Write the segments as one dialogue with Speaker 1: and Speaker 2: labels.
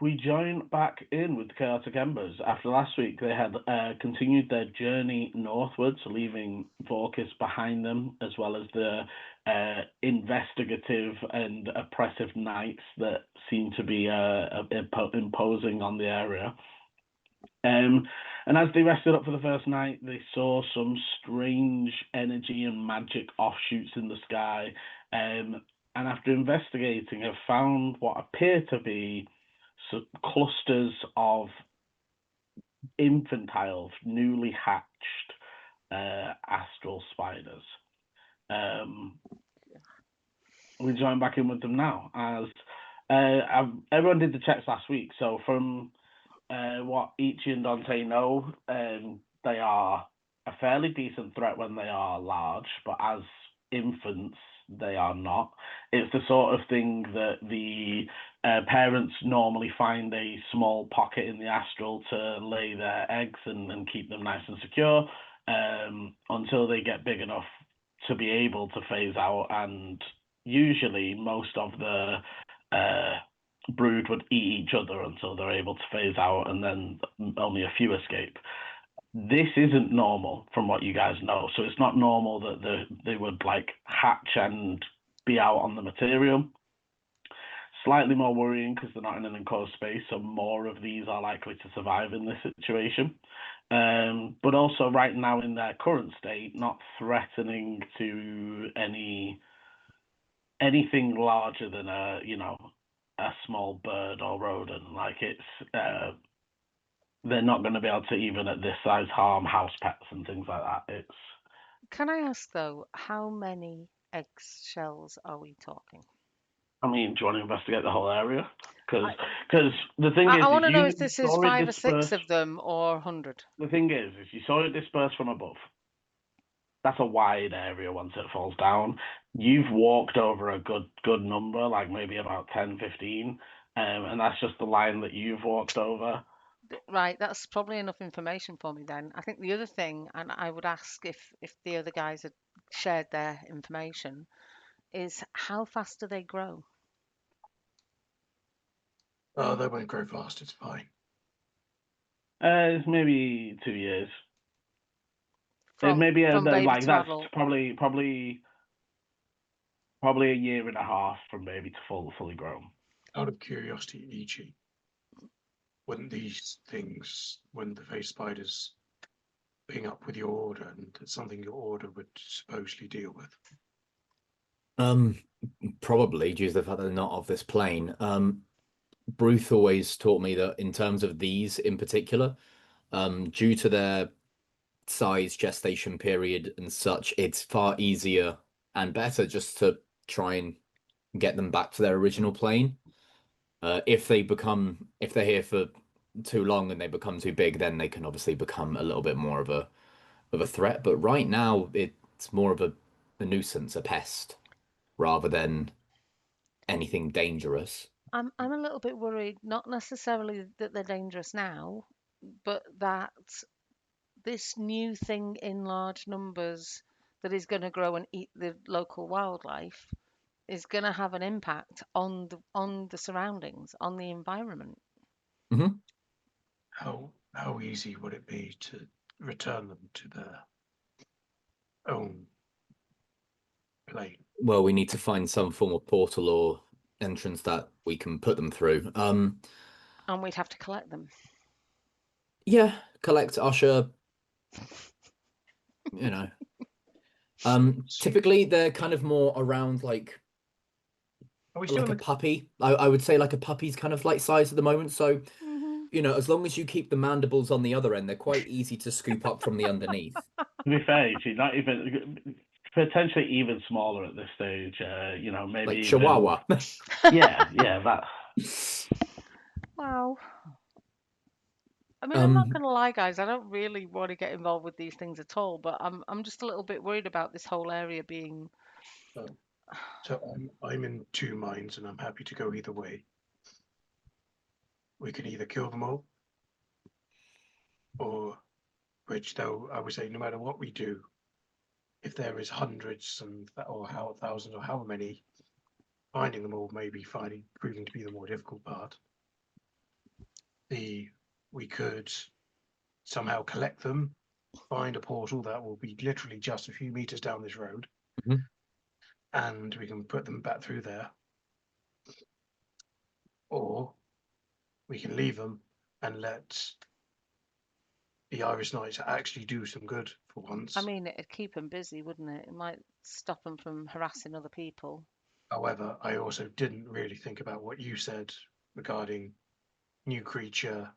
Speaker 1: we joined back in with the Chaotic Embers. After last week, they had continued their journey northwards, leaving Vorkis behind them, as well as the investigative and oppressive knights that seem to be imposing on the area. And as they rested up for the first night, they saw some strange energy and magic offshoots in the sky. And after investigating, have found what appear to be clusters of infantile, newly hatched astral spiders. Um, we join back in with them now as everyone did the checks last week. So from what Ichi and Dante know, they are a fairly decent threat when they are large, but as infants, they are not. It's the sort of thing that the parents normally find a small pocket in the astral to lay their eggs and keep them nice and secure until they get big enough to be able to phase out. And usually, most of the brood would eat each other until they're able to phase out, and then only a few escape. This isn't normal from what you guys know. So it's not normal that they would like hatch and be out on the material. Slightly more worrying because they're not in an enclosed space, so more of these are likely to survive in this situation. But also right now in their current state, not threatening to anything larger than a small bird or rodent. Like they're not going to be able to, even at this size, harm house pets and things like that.
Speaker 2: Can I ask though, how many eggshells are we talking?
Speaker 1: I mean, do you want to investigate the whole area? Because
Speaker 2: I,
Speaker 1: the thing
Speaker 2: I
Speaker 1: is,
Speaker 2: want to know
Speaker 1: you
Speaker 2: if this is
Speaker 1: saw it
Speaker 2: five or six
Speaker 1: disperse.
Speaker 2: of them or 100.
Speaker 1: The thing is you saw it disperse from above. That's a wide area once it falls down. You've walked over a good number, like maybe about 10, 15, and that's just the line that you've walked over.
Speaker 2: Right, that's probably enough information for me then. I think the other thing, and I would ask if the other guys had shared their information, is how fast do they grow?
Speaker 3: Oh, they won't grow fast. It's fine.
Speaker 1: It's maybe 2 years.
Speaker 2: From
Speaker 1: Maybe
Speaker 2: from baby
Speaker 1: like
Speaker 2: to
Speaker 1: that's
Speaker 2: adult?
Speaker 1: probably a year and a half from baby to fully grown.
Speaker 3: Out of curiosity, Ichi, wouldn't the face spiders ping up with your order, and it's something your order would supposedly deal with?
Speaker 4: Um, Probably due to the fact that they're not of this plane. Bruce always taught me that in terms of these in particular, due to their size, gestation period, and such, it's far easier and better just to try and get them back to their original plane. If they're here for too long and they become too big, then they can obviously become a little bit more of a threat. But right now, it's more of a nuisance, a pest, rather than anything dangerous.
Speaker 2: I'm a little bit worried, not necessarily that they're dangerous now, but that this new thing in large numbers that is going to grow and eat the local wildlife is going to have an impact on the surroundings, on the environment.
Speaker 4: Hmm.
Speaker 3: How easy would it be to return them to their own plane?
Speaker 4: Well, we need to find some form of portal or entrance that we can put them through.
Speaker 2: And we'd have to collect them.
Speaker 4: Yeah, collect, usher, you know. Typically they're kind of more around
Speaker 3: Are we still
Speaker 4: like
Speaker 3: in
Speaker 4: a
Speaker 3: the?
Speaker 4: puppy. I would say like a puppy's kind of like size at the moment. So,
Speaker 2: Hmm.
Speaker 4: as long as you keep the mandibles on the other end, they're quite easy to scoop up from the underneath.
Speaker 1: To be fair, she's not even potentially even smaller at this stage. Maybe
Speaker 4: Like
Speaker 1: even
Speaker 4: Chihuahua.
Speaker 1: yeah, that.
Speaker 2: Wow. I mean, I'm not
Speaker 4: Um,
Speaker 2: gonna lie, guys. I don't really want to get involved with these things at all, but I'm just a little bit worried about this whole area being.
Speaker 3: Oh, so I'm in two minds, and I'm happy to go either way. We can either kill them all, or which though I would say no matter what we do, if there is hundreds or how thousands or however many, finding them all may be proving to be the more difficult part. we could somehow collect them, find a portal that will be literally just a few meters down this road, and we can put them back through there. Or we can leave them and let the Irish Knights actually do some good for once.
Speaker 2: I mean, it'd keep them busy, wouldn't it? It might stop them from harassing other people.
Speaker 3: However, I also didn't really think about what you said regarding new creature,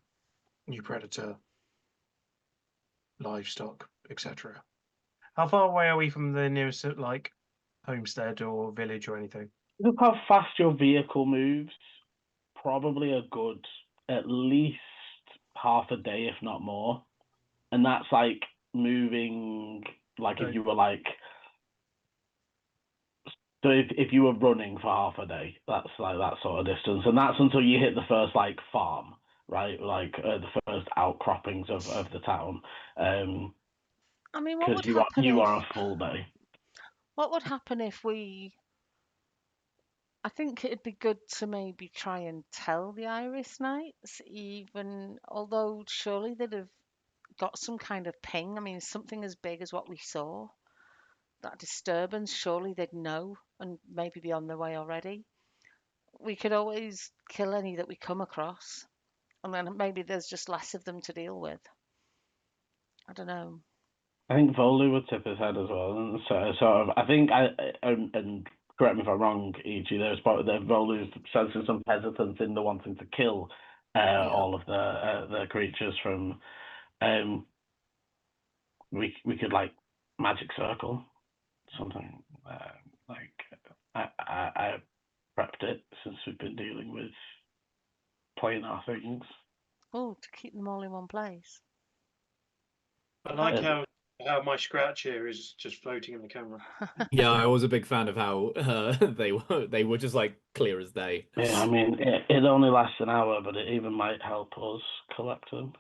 Speaker 3: new predator, livestock, etc. How far away are we from the nearest like homestead or village or anything?
Speaker 1: Look how fast your vehicle moves. Probably a good at least half a day, if not more. And that's like moving, like if you were like, so if you were running for half a day, that's like that sort of distance. And that's until you hit the first like farm, right? Like the first outcroppings of the town.
Speaker 2: I mean, what
Speaker 1: Because
Speaker 2: would
Speaker 1: you
Speaker 2: happen if
Speaker 1: are a full day.
Speaker 2: what would happen if we? I think it'd be good to maybe try and tell the Irish Knights, even although surely they'd have got some kind of ping. I mean, something as big as what we saw, that disturbance, surely they'd know and maybe be on their way already. We could always kill any that we come across, and then maybe there's just less of them to deal with. I don't know.
Speaker 1: I think Volu would tip his head as well. And so sort of, I think and correct me if I'm wrong, E.G. There's part that Volu's sensing some hesitance in the wanting to kill all of the creatures from. We could like magic circle something like I prepped it since we've been dealing with playing our things.
Speaker 2: Oh, to keep them all in one place.
Speaker 3: I like how my scratch here is just floating in the camera.
Speaker 4: Yeah, I was a big fan of how they were just like clear as day.
Speaker 1: Yeah, I mean it only lasts an hour, but it even might help us collect them.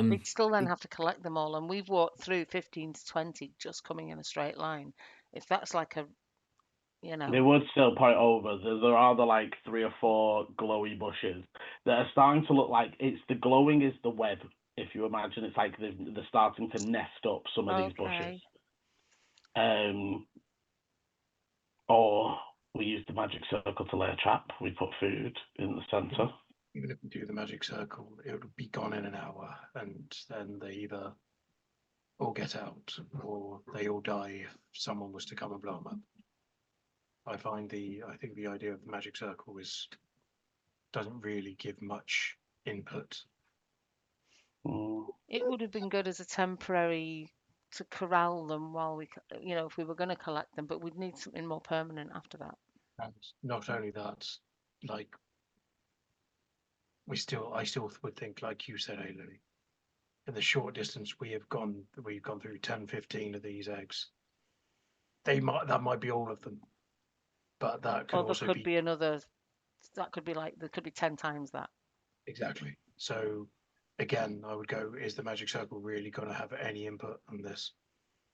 Speaker 2: We'd still then have to collect them all, and we've walked through 15 to 20 just coming in a straight line. If that's like a,
Speaker 1: They would still point over. There are the like 3 or 4 glowy bushes that are starting to look like the glowing is the web. If you imagine, it's like they're starting to nest up some of these bushes. Or we use the magic circle to lay a trap. We put food in the center.
Speaker 3: Even if we do the magic circle, it would be gone in an hour, and then they either all get out or they all die if someone was to come and blow them up. I think the idea of the magic circle doesn't really give much input.
Speaker 2: It would have been good as a temporary to corral them while we, if we were going to collect them, but we'd need something more permanent after that.
Speaker 3: And not only that, like I still would think, like you said, Ailey, in the short distance we've gone through 10, 15 of these eggs. That might be all of them, but that could also
Speaker 2: be another. That could be there could be 10 times that.
Speaker 3: Exactly. So again, I would go, is the magic circle really going to have any input on this?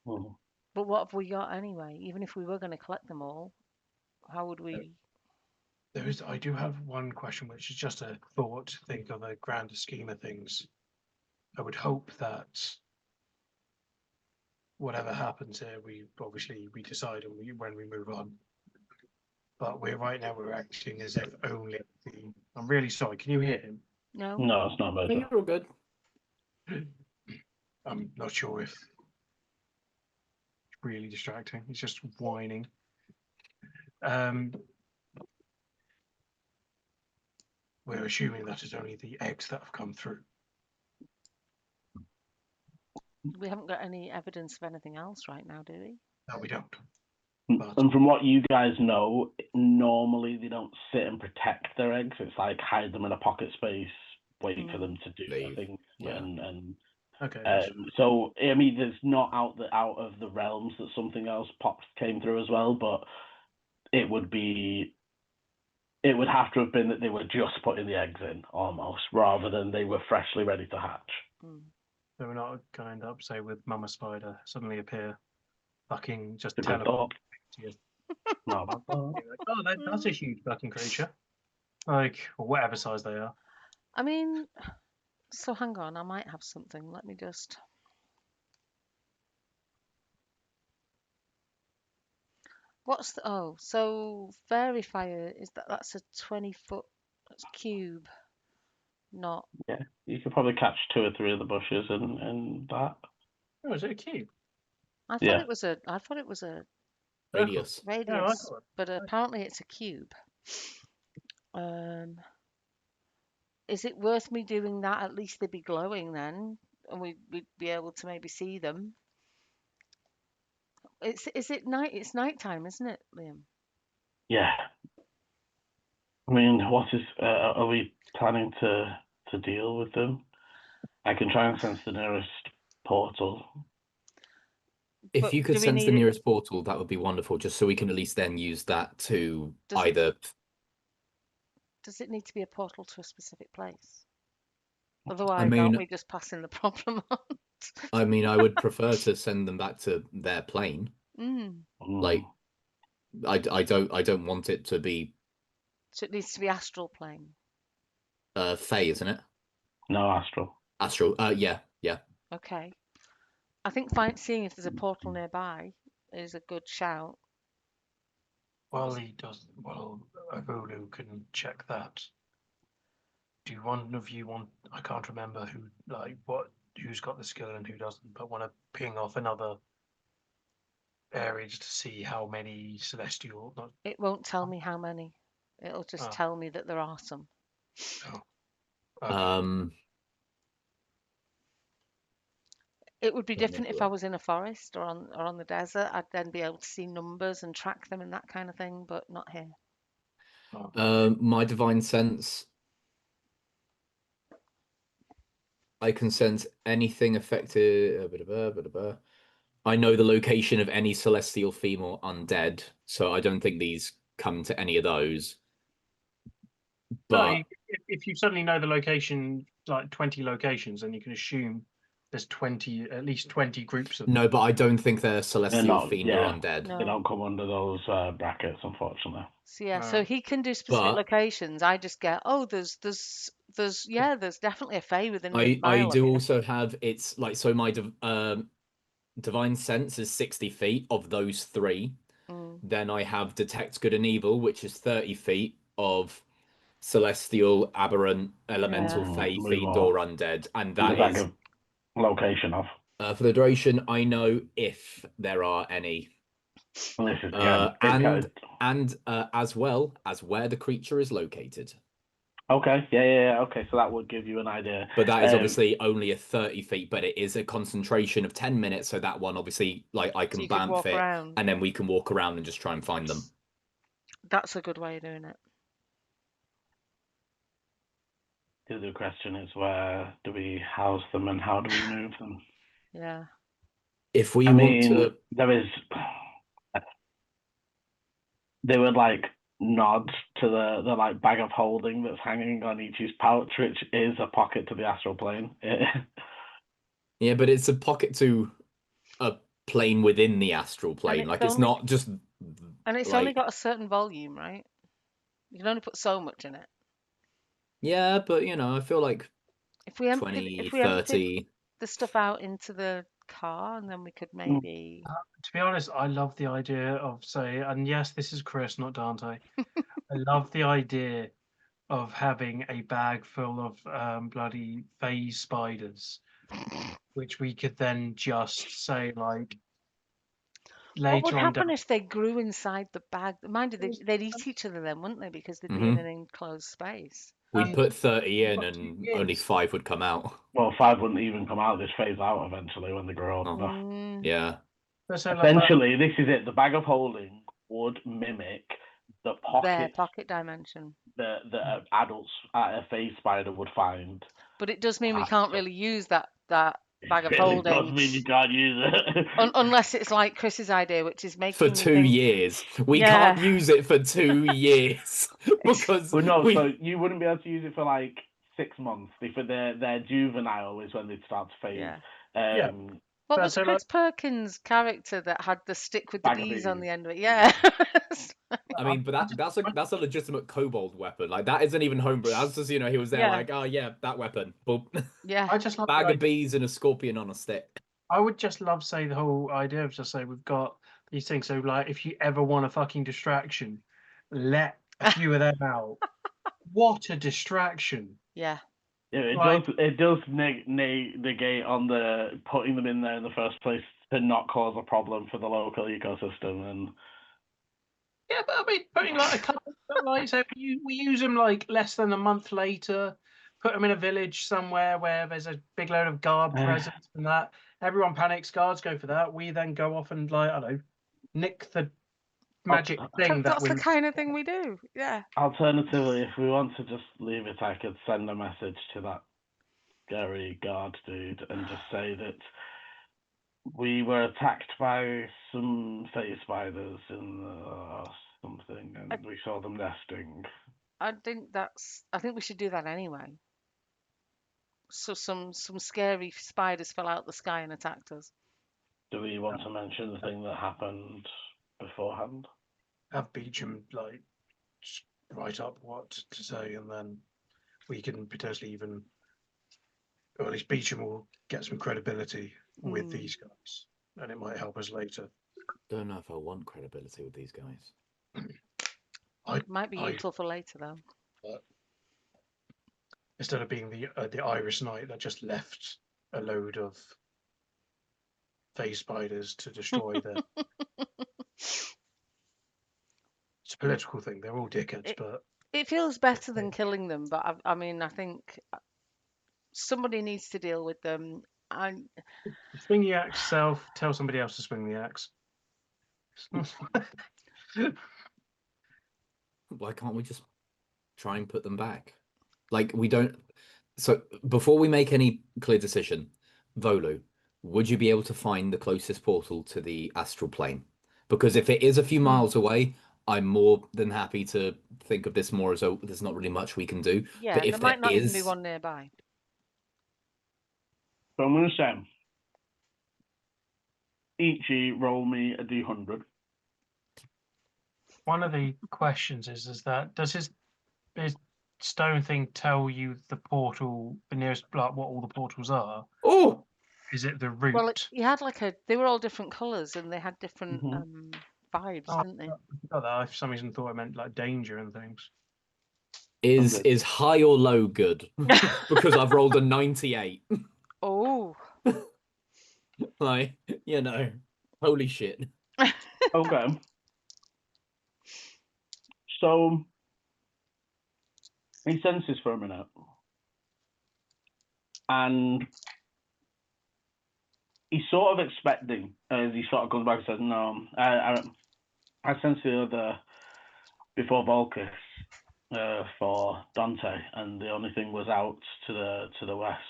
Speaker 2: But what have we got anyway? Even if we were going to collect them all, how would we?
Speaker 3: I do have one question, which is just a thought to think of a grander scheme of things. I would hope that whatever happens here, we decide when we move on. But we're acting as if only I'm really sorry. Can you hear him?
Speaker 2: No.
Speaker 1: No, it's not better.
Speaker 4: You're all good.
Speaker 3: I'm not sure if it's really distracting. He's just whining. We're assuming that it's only the eggs that have come through.
Speaker 2: We haven't got any evidence of anything else right now, do we?
Speaker 3: No, we don't.
Speaker 1: And from what you guys know, normally they don't sit and protect their eggs. It's like hide them in a pocket space, wait for them to do their thing.
Speaker 3: Yeah.
Speaker 1: And
Speaker 3: okay.
Speaker 1: So I mean, there's not out of the realms that something else came through as well, but it would have to have been that they were just putting the eggs in almost, rather than they were freshly ready to hatch.
Speaker 3: So we're not going to end up, say, with Mama Spider suddenly appear, fucking just
Speaker 1: teleport
Speaker 3: to you.
Speaker 1: No,
Speaker 3: Like, that's a huge fucking creature. Like, or whatever size they are.
Speaker 2: I mean, so hang on, I might have something. Let me just. What's the so fairy fire is that's a 20-foot cube, not
Speaker 1: Yeah, you could probably catch 2 or 3 of the bushes and that.
Speaker 3: Oh, is it a cube?
Speaker 2: I thought
Speaker 1: Yeah.
Speaker 2: it was a
Speaker 4: Radius.
Speaker 2: radius,
Speaker 3: thought-
Speaker 2: but apparently it's a cube. Is it worth me doing that? At least they'd be glowing then, and we'd be able to maybe see them. Is it night? It's nighttime, isn't it, Liam?
Speaker 1: Yeah. I mean, what is? Are we planning to deal with them? I can try and sense the nearest portal.
Speaker 4: If
Speaker 2: But
Speaker 4: you could
Speaker 2: do we
Speaker 4: sense the
Speaker 2: need it?
Speaker 4: nearest portal, that would be wonderful, just so we can at least then use that to
Speaker 2: Does it-
Speaker 4: either.
Speaker 2: Does it need to be a portal to a specific place? Otherwise,
Speaker 4: mean-
Speaker 2: aren't we just passing the problem on?
Speaker 4: I mean, I would prefer to send them back to their plane.
Speaker 2: Mm.
Speaker 4: Like, I don't want it to be
Speaker 2: So it needs to be astral plane.
Speaker 4: Fae, isn't it?
Speaker 1: No, astral.
Speaker 4: Astral. Yeah.
Speaker 2: Okay. I think seeing if there's a portal nearby is a good shout.
Speaker 3: Well, he does. Well, Agulu can check that. Do one of you want? I can't remember who's got the skill and who doesn't, but want to ping off another area just to see how many celestial. Not,
Speaker 2: It won't tell me how many. It'll just
Speaker 3: Oh.
Speaker 2: tell me that there are some.
Speaker 3: okay.
Speaker 2: It would be
Speaker 4: Let me
Speaker 2: different
Speaker 4: have a
Speaker 2: if I
Speaker 4: look.
Speaker 2: was in a forest or on the desert. I'd then be able to see numbers and track them and that kind of thing, but not here.
Speaker 4: My divine sense. I can sense anything affected. I know the location of any celestial female undead, so I don't think these come to any of those. But
Speaker 3: No, if you suddenly know the location, like 20 locations, then you can assume there's at least 20 groups of them.
Speaker 4: no, but I don't think they're celestial
Speaker 1: not-
Speaker 4: fiend
Speaker 1: yeah.
Speaker 4: or undead.
Speaker 2: No.
Speaker 1: They don't come under those brackets, unfortunately.
Speaker 2: So yeah, so he can do specific
Speaker 4: But-
Speaker 2: locations. I just get, there's definitely a fae within a
Speaker 4: I
Speaker 2: mile of
Speaker 4: do
Speaker 2: here.
Speaker 4: also have it's like so my divine sense is 60 feet of those 3.
Speaker 2: Mm.
Speaker 4: Then I have detect good and evil, which is 30 feet of celestial, aberrant, elemental,
Speaker 2: Yeah.
Speaker 4: fae,
Speaker 1: Move
Speaker 4: fiend,
Speaker 1: on.
Speaker 4: or undead, and that
Speaker 1: Does
Speaker 4: is
Speaker 1: give location of.
Speaker 4: for the duration. I know if there are any,
Speaker 1: And this is again,
Speaker 4: and as well as where the creature is located.
Speaker 1: okay, yeah. Okay, so that would give you an idea.
Speaker 4: But that is obviously only a 30 feet, but it is a concentration of 10 minutes. So that one, obviously, like I
Speaker 2: So
Speaker 4: can
Speaker 2: you could
Speaker 4: bamf
Speaker 2: walk
Speaker 4: it,
Speaker 2: around.
Speaker 4: and then we can walk around and just try and find them.
Speaker 2: That's a good way of doing it.
Speaker 1: The other question is, where do we house them and how do we move them?
Speaker 2: Yeah.
Speaker 4: If we
Speaker 1: I
Speaker 4: want
Speaker 1: mean,
Speaker 4: to,
Speaker 1: there is. They would like nod to the like bag of holding that's hanging on each's pouch, which is a pocket to the astral plane.
Speaker 4: yeah, but it's a pocket to a plane within the astral plane.
Speaker 2: it's
Speaker 4: Like it's
Speaker 2: only-
Speaker 4: not just.
Speaker 2: And it's only got a certain volume, right? You can only put so much in it.
Speaker 4: Yeah, but I feel like
Speaker 2: If we
Speaker 4: 20,
Speaker 2: emptied
Speaker 4: 30.
Speaker 2: the stuff out into the car, and then we could maybe.
Speaker 3: To be honest, I love the idea of and yes, this is Chris, not Dante. I love the idea of having a bag full of bloody phase spiders, which we could then just say like
Speaker 2: What would
Speaker 3: later on.
Speaker 2: happen if they grew inside the bag? Mind you, they'd eat each other then, wouldn't they? Because they'd be in an enclosed space.
Speaker 4: We'd put 30 in
Speaker 3: what
Speaker 4: and
Speaker 3: it
Speaker 4: only
Speaker 3: is.
Speaker 4: 5 would come out.
Speaker 1: Well, 5 wouldn't even come out. This phase out eventually when they grow old
Speaker 4: Oh.
Speaker 1: enough.
Speaker 2: Mm,
Speaker 4: Yeah.
Speaker 3: So like,
Speaker 1: Essentially, this is it. The bag of holding would mimic the
Speaker 2: their
Speaker 1: pocket
Speaker 2: pocket dimension.
Speaker 1: that adults at a phase spider would find.
Speaker 2: But it does mean we
Speaker 1: Ah,
Speaker 2: can't
Speaker 1: so-
Speaker 2: really use that bag of
Speaker 1: It really does
Speaker 2: holding
Speaker 1: mean you can't use it.
Speaker 2: unless it's like Chris's idea, which is making
Speaker 4: For
Speaker 2: me
Speaker 4: 2
Speaker 2: think,
Speaker 4: years. We
Speaker 2: Yeah.
Speaker 4: can't use it for 2 years. Because
Speaker 1: Well, no,
Speaker 4: we...
Speaker 1: so you wouldn't be able to use it for like 6 months. For their juvenile is when they start to phase.
Speaker 2: Yeah.
Speaker 3: Yeah.
Speaker 2: What
Speaker 3: But
Speaker 2: was
Speaker 3: so,
Speaker 2: Chris Perkins' character that had the stick with the
Speaker 1: Bag of
Speaker 2: bees on
Speaker 1: bees.
Speaker 2: the end of it? Yeah.
Speaker 4: I mean, but that's a legitimate kobold weapon. Like that isn't even homebrew. That's just he was there
Speaker 2: Yeah.
Speaker 4: like, oh yeah, that weapon. Boop.
Speaker 2: Yeah.
Speaker 3: I just love
Speaker 4: Bag
Speaker 3: the
Speaker 4: of bees and a scorpion on a stick.
Speaker 3: I would just love to say the whole idea of just say we've got these things. So like, if you ever want a fucking distraction, let a few of them out. What a distraction!
Speaker 2: Yeah.
Speaker 1: Yeah,
Speaker 3: Like-
Speaker 1: it does negate on the putting them in there in the first place to not cause a problem for the local ecosystem. And
Speaker 3: Yeah, but I mean, putting like a couple, like say we use them like less than a month later. Put them in a village somewhere where there's a big load of guard presence and that. Everyone panics. Guards go for that. We then go off and like I don't know, nick the magic thing that
Speaker 2: That's the kind of thing we do. Yeah.
Speaker 1: alternatively, if we want to just leave it, I could send a message to that scary guard dude and just say that we were attacked by some face spiders and something, and we saw them nesting.
Speaker 2: I think we should do that anyway. So some scary spiders fell out the sky and attacked us.
Speaker 1: Do we want to mention the thing that happened beforehand?
Speaker 3: have Beecham like write up what to say, and then we can potentially even, or at least Beecham will get some credibility with these guys, and it might help us later.
Speaker 4: Don't know if I want credibility with these guys.
Speaker 2: Might be useful for later though.
Speaker 3: But instead of being the Irish Knight that just left a load of phase spiders to destroy the. It's a political thing. They're all dickheads, but
Speaker 2: It feels better than killing them, but I mean, I think somebody needs to deal with them.
Speaker 3: swing the axe yourself. Tell somebody else to swing the axe.
Speaker 4: Why can't we just try and put them back? Like we don't. So before we make any clear decision, Volu, would you be able to find the closest portal to the astral plane? Because if it is a few miles away, I'm more than happy to think of this more as though there's not really much we can do.
Speaker 2: Yeah,
Speaker 4: but
Speaker 2: and
Speaker 4: if
Speaker 2: there might not even be
Speaker 4: is,
Speaker 2: one nearby.
Speaker 1: So I'm going to say, Ichi, roll me a d100.
Speaker 3: One of the questions is that does his stone thing tell you the portal, the nearest, like what all the portals are?
Speaker 4: oh,
Speaker 3: Is it the route?
Speaker 2: Well, you had they were all different colours and they had different vibes,
Speaker 3: Oh,
Speaker 2: didn't they?
Speaker 3: I forgot that. I for some reason thought it meant like danger and things.
Speaker 4: is high or low good? Because I've rolled a 98.
Speaker 2: Oh.
Speaker 4: Like, holy shit.
Speaker 1: Okay. So he senses for a minute, and he's sort of expecting as he sort of comes back and says, "No, I sense the other before Volkis for Dante, and the only thing was out to the west."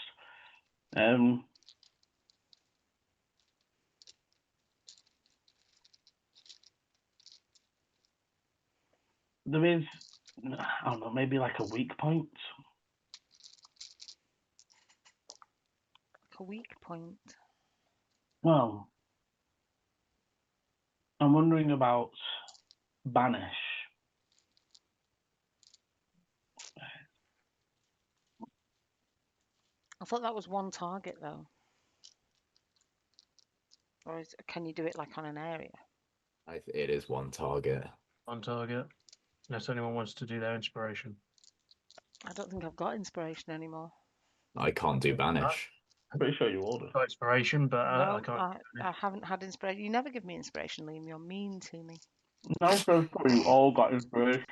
Speaker 1: There is, I don't know, maybe like a weak point.
Speaker 2: A weak point.
Speaker 1: Well, I'm wondering about Banish.
Speaker 2: I thought that was one target though. Or can you do it like on an area?
Speaker 4: It is one target.
Speaker 3: On target. Unless anyone wants to do their inspiration.
Speaker 2: I don't think I've got inspiration anymore.
Speaker 4: I can't do banish.
Speaker 1: I'm pretty sure you ordered.
Speaker 3: Got inspiration, but I
Speaker 2: No,
Speaker 3: can't.
Speaker 2: I haven't had inspiration. You never give me inspiration, Liam. You're mean to me.
Speaker 1: I'm pretty sure you all got inspiration.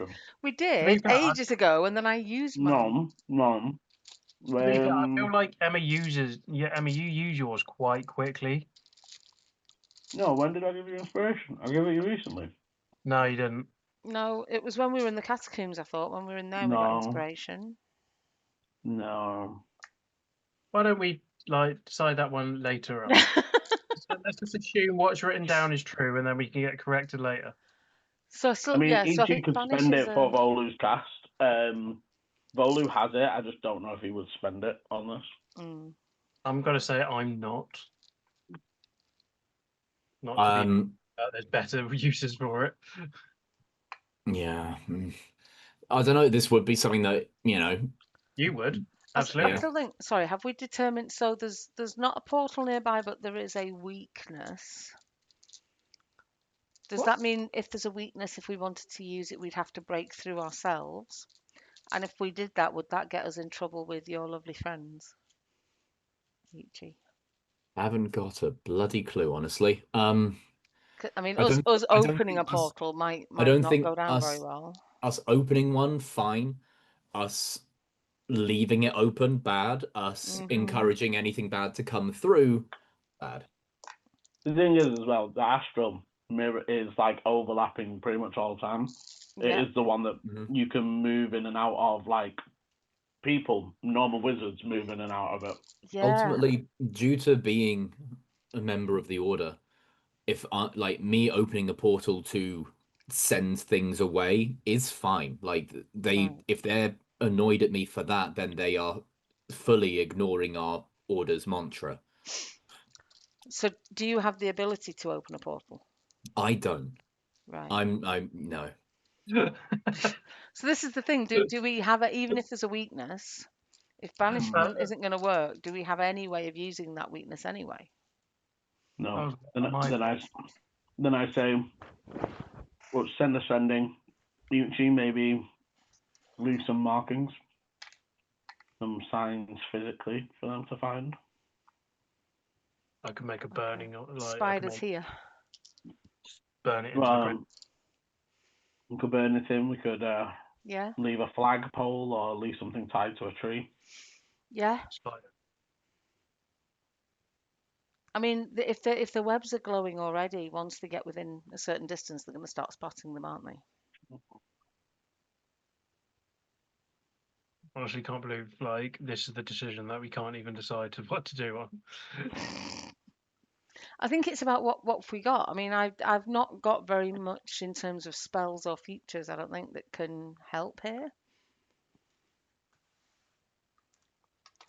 Speaker 2: We
Speaker 3: be
Speaker 2: did
Speaker 3: fair,
Speaker 2: ages ago, and then I used mine.
Speaker 1: No.
Speaker 3: To be fair, I feel like Emma uses. Yeah, Emma, you use yours quite quickly.
Speaker 1: No, when did I give you inspiration? I gave it you recently.
Speaker 3: No, you didn't.
Speaker 2: No, it was when we were in the catacombs. I thought when we were in there, we
Speaker 1: No.
Speaker 2: got inspiration.
Speaker 1: No.
Speaker 3: Why don't we decide that one later on? So let's just assume what's written down is true, and then we can get corrected later.
Speaker 2: So still,
Speaker 1: I mean,
Speaker 2: yeah.
Speaker 1: Ichi
Speaker 2: So I think
Speaker 1: could
Speaker 2: Banish
Speaker 1: spend
Speaker 2: is
Speaker 1: it for Volu's cast. Volu has it. I just don't know if he would spend it on this.
Speaker 3: I'm gonna say I'm not. not to be. There's better uses for it.
Speaker 4: Yeah. I don't know. This would be something that,
Speaker 3: You would
Speaker 2: I
Speaker 3: absolutely.
Speaker 2: still think. Sorry, have we determined? So there's not a portal nearby, but there is a weakness. Does that mean if there's a weakness, if we wanted to use it, we'd have to break through ourselves? And if we did that, would that get us in trouble with your lovely friends? Ichi.
Speaker 4: I haven't got a bloody clue, honestly.
Speaker 2: I mean,
Speaker 4: I
Speaker 2: us
Speaker 4: don't.
Speaker 2: us
Speaker 4: I don't
Speaker 2: opening a
Speaker 4: think us.
Speaker 2: portal might
Speaker 4: I don't
Speaker 2: not
Speaker 4: think
Speaker 2: go down very
Speaker 4: us
Speaker 2: well.
Speaker 4: us opening one, fine. Us leaving it open, bad. Us encouraging anything bad to come through, bad.
Speaker 1: The thing is, as well, the astral mirror is like overlapping pretty much all the time. It
Speaker 2: Yeah.
Speaker 1: is the one that
Speaker 4: Mhm.
Speaker 1: you can move in and out of, like people, normal wizards move in and out of it.
Speaker 2: Yeah.
Speaker 4: Ultimately, due to being a member of the order, if like me opening a portal to send things away is fine. Like
Speaker 2: Right.
Speaker 4: if they're annoyed at me for that, then they are fully ignoring our order's mantra.
Speaker 2: So, do you have the ability to open a portal?
Speaker 4: I don't.
Speaker 2: Right.
Speaker 4: I'm no.
Speaker 2: So this is the thing. Do we have it, even if there's a weakness? If banishment isn't going to work, do we have any way of using that weakness anyway?
Speaker 1: No. Then I say, well, send a sending. She maybe leave some markings, some signs physically for them to find.
Speaker 3: I could make a burning like
Speaker 2: Spiders here.
Speaker 3: Burn it into the ground.
Speaker 1: We could burn it in. We could
Speaker 2: Yeah.
Speaker 1: leave a flagpole or leave something tied to a tree.
Speaker 2: Yeah.
Speaker 3: Spider.
Speaker 2: I mean, if the webs are glowing already, once they get within a certain distance, they're going to start spotting them, aren't they?
Speaker 3: Honestly, can't believe like this is the decision that we can't even decide what to do on.
Speaker 2: I think it's about what we got. I mean, I've not got very much in terms of spells or features. I don't think that can help here.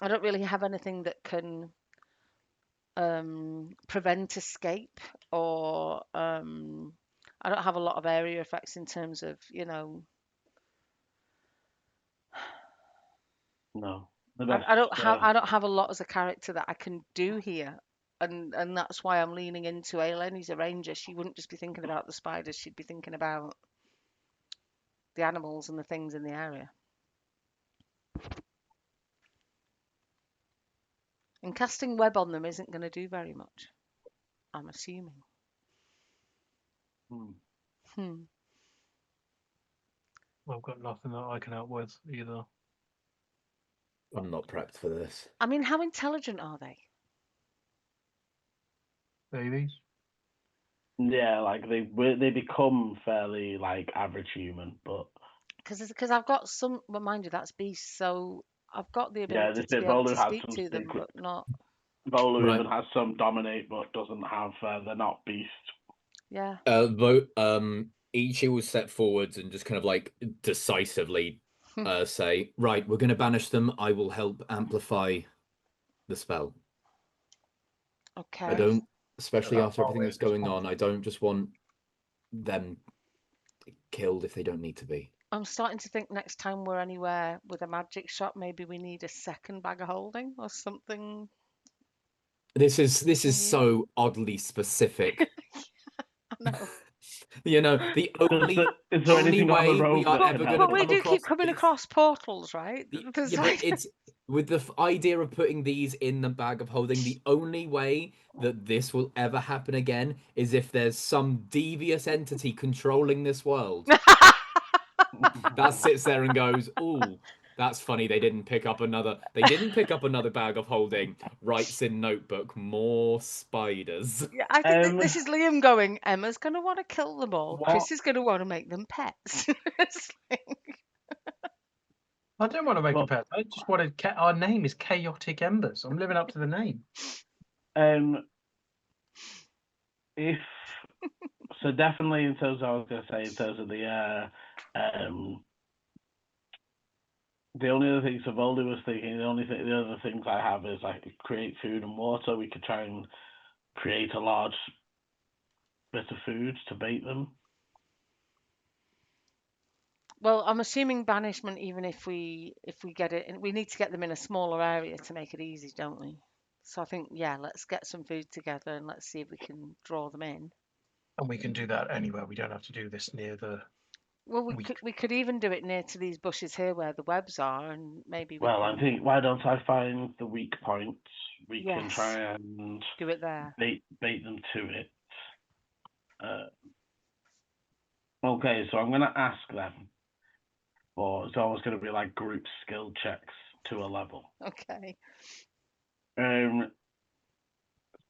Speaker 2: I don't really have anything that can prevent escape, or I don't have a lot of area effects in terms of
Speaker 1: No.
Speaker 2: I don't have a lot as a character that I can do here. And that's why I'm leaning into Aylin, who's a ranger. She wouldn't just be thinking about the spiders, she'd be thinking about the animals and the things in the area. And casting web on them isn't going to do very much, I'm assuming.
Speaker 3: I've got nothing that I can help with either.
Speaker 4: I'm not prepped for this.
Speaker 2: I mean, how intelligent are they?
Speaker 3: Babies.
Speaker 1: Yeah, like they become fairly like average human, but
Speaker 2: because I've got some. Well, mind you, that's beast. So I've got the ability to be able
Speaker 1: Volu
Speaker 2: to
Speaker 1: has
Speaker 2: speak
Speaker 1: some
Speaker 2: to them,
Speaker 1: secret.
Speaker 2: but not.
Speaker 1: Volu
Speaker 4: Right.
Speaker 1: even has some dominate, but doesn't have. They're not beast.
Speaker 2: Yeah.
Speaker 4: Ichi will step forwards and just kind of like decisively say, right, we're going to banish them. I will help amplify the spell.
Speaker 2: Okay.
Speaker 4: I don't, especially after everything that's going on, I don't just want them killed if they don't need to be.
Speaker 2: I'm starting to think next time we're anywhere with a magic shop, maybe we need a second bag of holding or something.
Speaker 4: This is so oddly specific.
Speaker 2: I know.
Speaker 4: The only
Speaker 1: Is there
Speaker 4: only
Speaker 1: anything on the
Speaker 4: way we
Speaker 1: road
Speaker 4: are
Speaker 1: that
Speaker 4: ever
Speaker 1: can
Speaker 4: going to
Speaker 1: help?
Speaker 2: But we
Speaker 4: come
Speaker 2: do keep
Speaker 4: across
Speaker 2: coming
Speaker 4: this.
Speaker 2: across portals, right?
Speaker 4: Yeah, but it's with the idea of putting these in the bag of holding. The only way that this will ever happen again is if there's some devious entity controlling this world that sits there and goes, "Ooh, that's funny. They didn't pick up another bag of holding." Writes in notebook, more spiders.
Speaker 2: Yeah, I think that this is Liam going, Emma's going to want to kill them all.
Speaker 1: What?
Speaker 2: Chris is going to want to make them pets. It's like...
Speaker 3: I don't want to make a pet. I just wanted. Our name is Chaotic Embers. I'm living up to the name.
Speaker 1: If so, definitely in terms of, I was going to say, in terms of the only other things Volu was thinking, the other things I have is I could create food and water. We could try and create a large bit of food to bait them.
Speaker 2: Well, I'm assuming banishment, even if we get it, and we need to get them in a smaller area to make it easy, don't we? So I think, yeah, let's get some food together and let's see if we can draw them in.
Speaker 3: And we can do that anywhere. We don't have to do this near the.
Speaker 2: Well, we
Speaker 3: weak.
Speaker 2: could even do it near to these bushes here where the webs are, and maybe we
Speaker 1: Well,
Speaker 2: can
Speaker 1: I think why don't I find the weak points? We can
Speaker 2: Yes.
Speaker 1: try and
Speaker 2: do it there.
Speaker 1: bait them to it. Okay, so I'm going to ask them for, it's almost going to be like group skill checks to a level.
Speaker 2: Okay.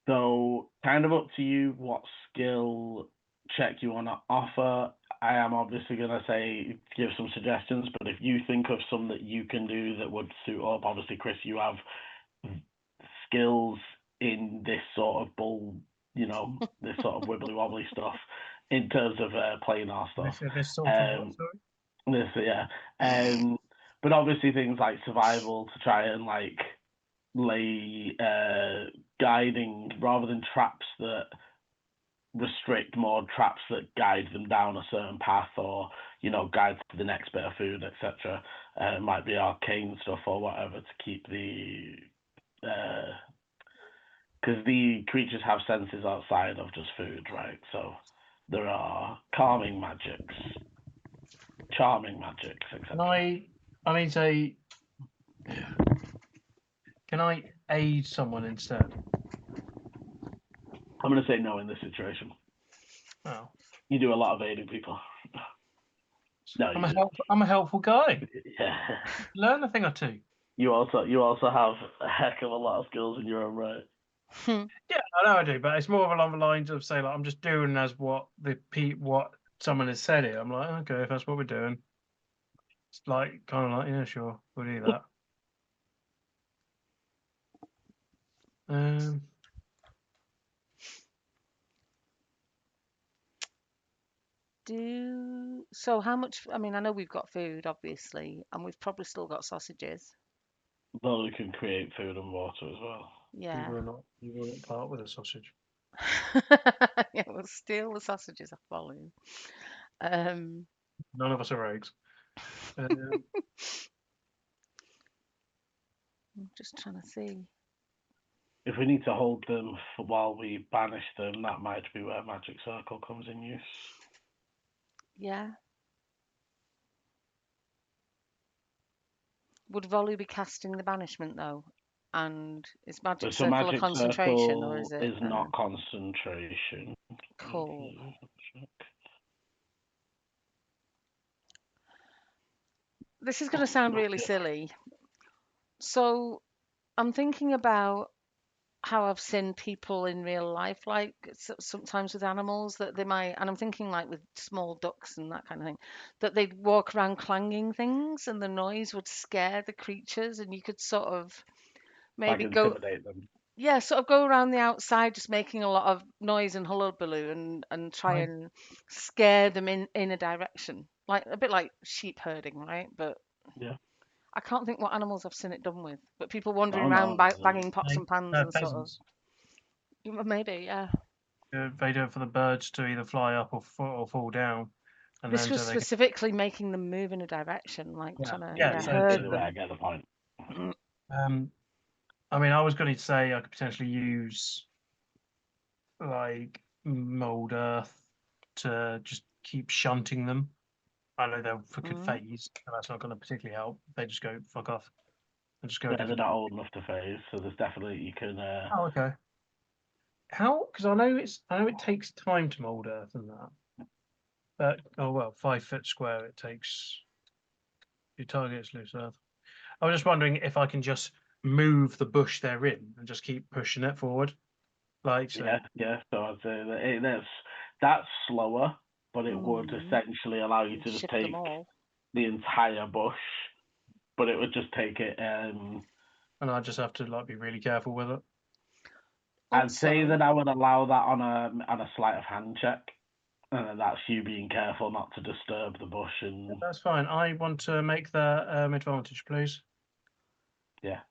Speaker 1: So kind of up to you what skill check you want to offer. I am obviously going to say give some suggestions, but if you think of some that you can do that would suit up, obviously, Chris, you have skills in this sort of bull, this sort of wibbly wobbly stuff in terms of playing our stuff.
Speaker 3: This sort of what, sorry?
Speaker 1: But obviously things like survival to try and like lay guiding rather than traps that restrict, more traps that guide them down a certain path or guide to the next bit of food, etc. Might be arcane stuff or whatever to keep the because the creatures have senses outside of just food, right? So there are calming magics, charming magics, etc.
Speaker 3: Can I aid someone instead?
Speaker 1: I'm going to say no in this situation.
Speaker 3: Oh.
Speaker 1: You do a lot of aiding people. No,
Speaker 3: I'm a helpful guy.
Speaker 1: Yeah.
Speaker 3: Learn a thing or two.
Speaker 1: You also have a heck of a lot of skills in your own right.
Speaker 3: Yeah, I know I do, but it's more along the lines of say like I'm just doing as what someone has said here. I'm like, okay, if that's what we're doing, it's like kind of like yeah, sure, we'll do that.
Speaker 2: So how much? I mean, I know we've got food, obviously, and we've probably still got sausages.
Speaker 1: Though we can create food and water as well.
Speaker 2: Yeah.
Speaker 3: You will not part with a sausage.
Speaker 2: Yeah, we'll steal the sausages off volume.
Speaker 3: None of us are rogues.
Speaker 2: I'm just trying to see.
Speaker 1: If we need to hold them while we banish them, that might be where Magic Circle comes in use.
Speaker 2: Yeah. Would Volley be casting the banishment though? And is Magic
Speaker 1: So
Speaker 2: Circle
Speaker 1: Magic
Speaker 2: a concentration
Speaker 1: Circle
Speaker 2: or is it
Speaker 1: is not concentration.
Speaker 2: Cool. This is going to sound really silly. So I'm thinking about how I've seen people in real life, like sometimes with animals that they might, and I'm thinking like with small ducks and that kind of thing, that they'd walk around clanging things and the noise would scare the creatures, and you could sort of maybe
Speaker 1: like intimidate them.
Speaker 2: Yeah, sort of go around the outside just making a lot of noise and hullabaloo and try and scare them in a direction, like a bit like sheep herding, right? But
Speaker 1: yeah,
Speaker 2: I can't think what animals I've seen it done with, but people wandering around banging pots and pans and
Speaker 3: pheasants.
Speaker 2: sort of maybe, yeah.
Speaker 3: They do it for the birds to either fly up or fall down. And
Speaker 2: This
Speaker 3: then
Speaker 2: was specifically making them move in a direction, like trying to herd
Speaker 1: either way, I get the point.
Speaker 3: I mean, I was going to say I could potentially use like mold earth to just keep shunting them. I know they'll could phase, and that's not going to particularly help. They just go fuck off and just go.
Speaker 1: Yeah, they're not old enough to phase, so there's definitely you can.
Speaker 3: Oh, okay. How? Because I know it takes time to mold earth and that. But 5 foot square it takes. Your target's loose earth. I was just wondering if I can just move the bush they're in and just keep pushing it forward. Like so.
Speaker 1: Yeah. So I'd say that's slower, but it would essentially allow you to just take the entire bush, but it would just take it.
Speaker 3: And I just have to like be really careful with it.
Speaker 1: I'd say that I would allow that on a sleight of hand check, and that's you being careful not to disturb the bush. And
Speaker 3: that's fine. I want to make that advantage, please.
Speaker 1: Yeah.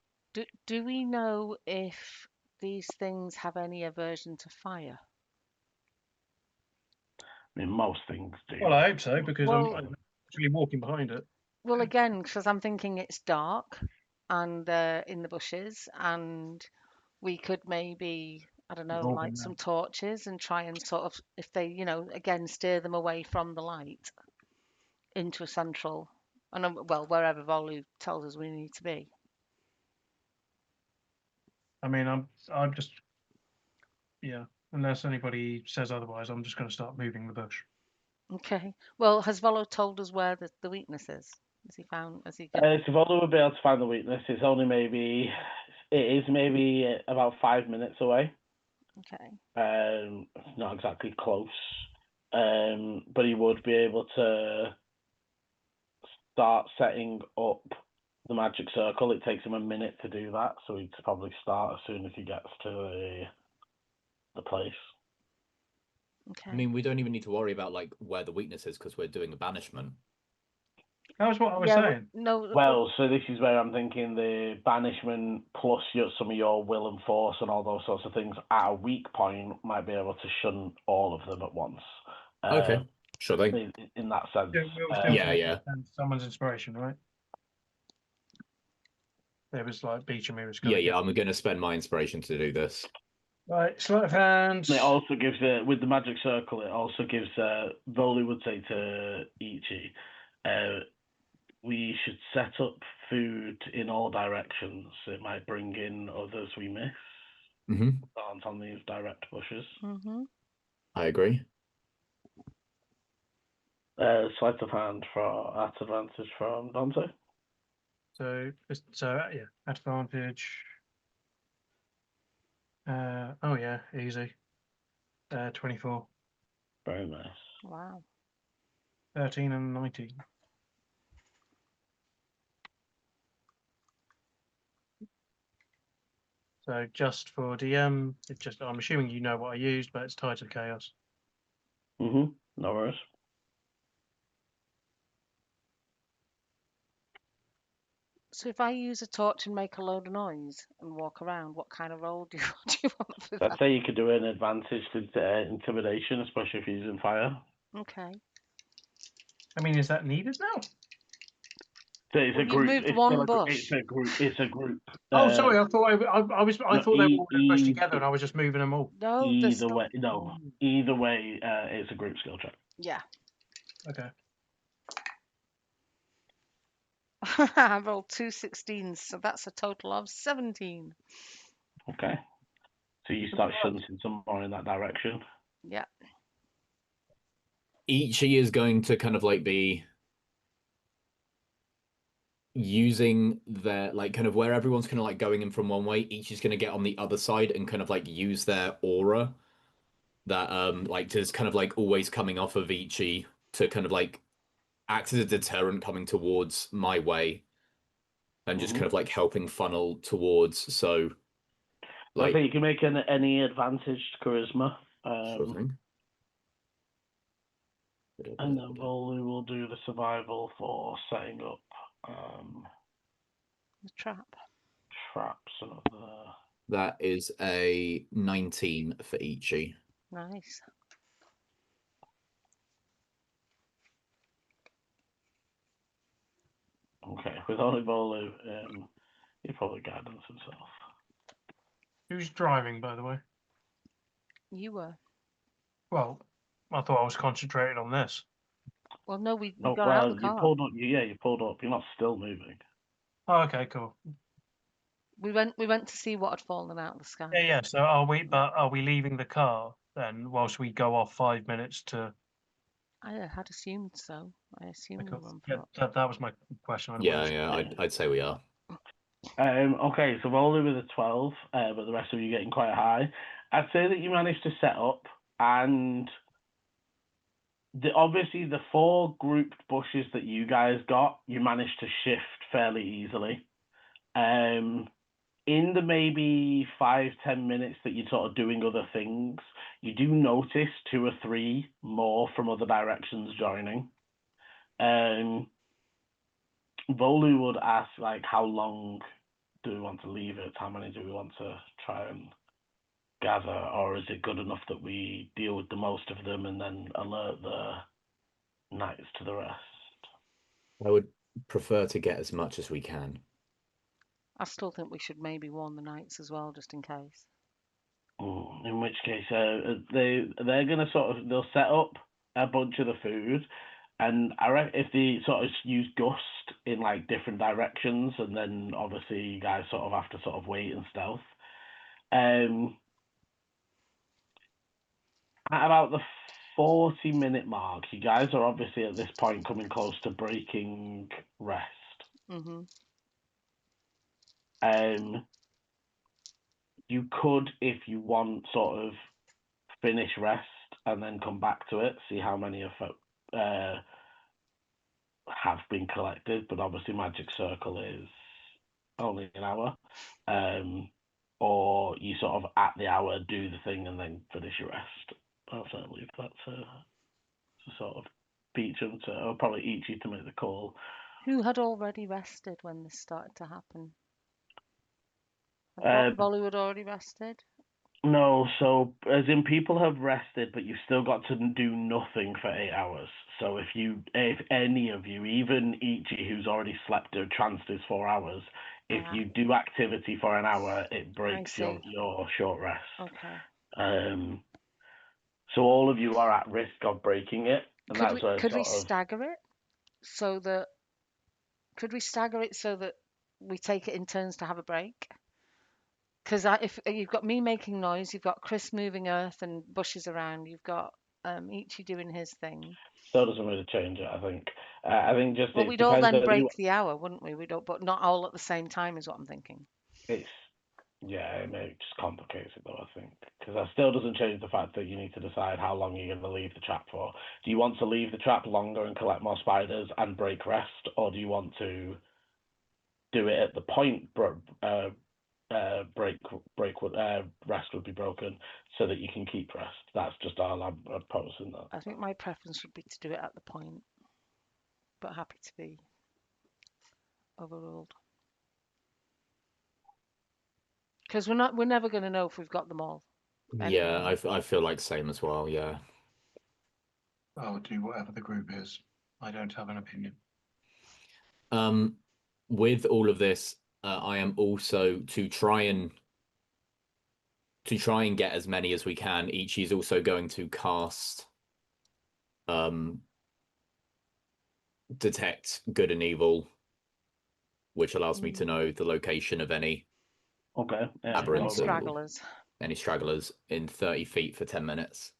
Speaker 2: Do we know if these things have any aversion to fire?
Speaker 1: I mean, most things do.
Speaker 3: Well, I hope so, because
Speaker 2: Well-
Speaker 3: I'm actually walking behind it.
Speaker 2: Well, again, because I'm thinking it's dark and in the bushes, and we could maybe, I don't know,
Speaker 3: Involving
Speaker 2: light
Speaker 3: that.
Speaker 2: some torches and try and sort of, if they, again, steer them away from the light into a central, and well, wherever Volu tells us we need to be.
Speaker 3: I mean, I'm just, yeah. Unless anybody says otherwise, I'm just going to start moving the bush.
Speaker 2: Okay. Well, has Volo told us where the weakness is? Has he found? Has he? Got...
Speaker 1: So Volo will be able to find the weakness. It is maybe about 5 minutes away.
Speaker 2: Okay.
Speaker 1: It's not exactly close, but he would be able to start setting up the magic circle. It takes him a minute to do that, so he'd probably start as soon as he gets to the place.
Speaker 2: Okay.
Speaker 4: I mean, we don't even need to worry about like where the weakness is because we're doing a banishment.
Speaker 3: That was what I was
Speaker 2: yeah.
Speaker 3: saying.
Speaker 2: No.
Speaker 1: Well, so this is where I'm thinking the banishment plus some of your will and force and all those sorts of things at a weak point might be able to shun all of them at once.
Speaker 4: Okay, sure thing.
Speaker 1: In that sense.
Speaker 3: We'll still
Speaker 4: Yeah.
Speaker 3: And someone's inspiration, right? It was like Beecham who was
Speaker 4: Yeah,
Speaker 3: going to
Speaker 4: I'm going to spend my inspiration to do this.
Speaker 3: Right, sleight of hand.
Speaker 1: It also gives with the magic circle. It also gives Volu would say to Ichi, we should set up food in all directions. It might bring in others we miss.
Speaker 4: Mm-hmm.
Speaker 1: Aren't on these direct bushes.
Speaker 2: Mm-hmm.
Speaker 4: I agree.
Speaker 1: Sleight of hand at advantage from Dante.
Speaker 3: So yeah, advantage. Oh yeah, easy. 24,
Speaker 1: Very nice.
Speaker 2: Wow.
Speaker 3: 13 and 19. So just for DM, I'm assuming you know what I used, but it's Tides of Chaos.
Speaker 1: No worries.
Speaker 2: So if I use a torch and make a load of noise and walk around, what kind of roll do you want for
Speaker 1: I'd
Speaker 2: that?
Speaker 1: say you could do an advantage to intimidation, especially if you're using fire.
Speaker 2: Okay.
Speaker 3: I mean, is that needed now?
Speaker 1: So it's
Speaker 2: Well,
Speaker 1: a
Speaker 2: you've
Speaker 1: group.
Speaker 2: moved
Speaker 1: It's
Speaker 2: one
Speaker 1: still a,
Speaker 2: bush.
Speaker 1: It's a group. It's a group.
Speaker 3: Oh, sorry, I thought I thought they were all in a bush together, and I was just moving them all.
Speaker 2: No,
Speaker 1: Either way, it's a group skill check.
Speaker 2: Yeah.
Speaker 3: Okay.
Speaker 2: I rolled 2 16s, so that's a total of 17.
Speaker 1: Okay. So you start shunting some more in that direction.
Speaker 2: Yeah.
Speaker 4: Ichi is going to kind of like be using their like kind of where everyone's kind of like going in from one way. Ichi's going to get on the other side and kind of like use their aura that like is kind of like always coming off of Ichi to kind of like act as a deterrent coming towards my way and just kind of like helping funnel towards. So
Speaker 1: I
Speaker 4: like
Speaker 1: think you can make any advantaged charisma.
Speaker 4: sure thing.
Speaker 1: And then Volu will do the survival for setting up
Speaker 2: The trap.
Speaker 1: traps and other.
Speaker 4: That is a 19 for Ichi.
Speaker 2: Nice.
Speaker 1: Okay, with only Volu, he probably guidance himself.
Speaker 3: Who's driving, by the way?
Speaker 2: You were.
Speaker 3: Well, I thought I was concentrating on this.
Speaker 2: Well, no, we
Speaker 1: Oh,
Speaker 2: got out of the
Speaker 1: you
Speaker 2: car.
Speaker 1: pulled up. You pulled up. You're not still moving.
Speaker 3: Oh, okay, cool.
Speaker 2: We went to see what had fallen out of the sky.
Speaker 3: Yeah. So are we leaving the car then whilst we go off 5 minutes to?
Speaker 2: I had assumed so. I assumed we were on
Speaker 3: Yeah,
Speaker 2: foot.
Speaker 3: that was my question.
Speaker 4: I'd say we are.
Speaker 1: Okay, so Volu with a 12, but the rest of you getting quite high. I'd say that you managed to set up, and obviously the 4 grouped bushes that you guys got, you managed to shift fairly easily. In the maybe 5-10 minutes that you're sort of doing other things, you do notice 2 or 3 more from other directions joining. Volu would ask, like, how long do we want to leave it? How many do we want to try and gather, or is it good enough that we deal with the most of them and then alert the knights to the rest?
Speaker 4: I would prefer to get as much as we can.
Speaker 2: I still think we should maybe warn the knights as well, just in case.
Speaker 1: In which case, they're gonna they'll set up a bunch of the food, and I reckon if they sort of use gust in like different directions, and then obviously you guys sort of have to sort of wait and stealth. At about the 40-minute mark, you guys are obviously at this point coming close to breaking rest. You could, if you want, sort of finish rest and then come back to it, see how many have been collected, but obviously Magic Circle is only an hour. Or you sort of at the hour do the thing and then finish your rest. I'll certainly leave that to sort of Beecham or probably each you to make the call.
Speaker 2: Who had already rested when this started to happen? Had Bollywood already rested?
Speaker 1: No, so as in people have rested, but you've still got to do nothing for 8 hours. So if any of you, even Ichi, who's already slept or tranced his 4 hours, if you do activity for an hour, it breaks your short rest.
Speaker 2: Okay.
Speaker 1: So all of you are at risk of breaking it, and
Speaker 2: could we stagger it so that we take it in turns to have a break? Because if you've got me making noise, you've got Chris moving earth and bushes around, you've got Ichi doing his thing.
Speaker 1: Still doesn't really change it, I think. I think just
Speaker 2: we'd all then break the hour, wouldn't we? We don't, but not all at the same time is what I'm thinking.
Speaker 1: It just complicates it though, I think, because that still doesn't change the fact that you need to decide how long you're going to leave the trap for. Do you want to leave the trap longer and collect more spiders and break rest, or do you want to do it at the point rest would be broken so that you can keep rest? That's just all I'm proposing that.
Speaker 2: I think my preference would be to do it at the point, but happy to be overruled. Because we're never going to know if we've got them all.
Speaker 4: Anyway. Yeah, I feel like same as well. Yeah.
Speaker 3: I'll do whatever the group is. I don't have an opinion.
Speaker 4: With all of this, I am also to try and get as many as we can. Ichi's also going to cast detect good and evil, which allows me to know the location of any aberrants, any stragglers in 30 feet for 10 minutes.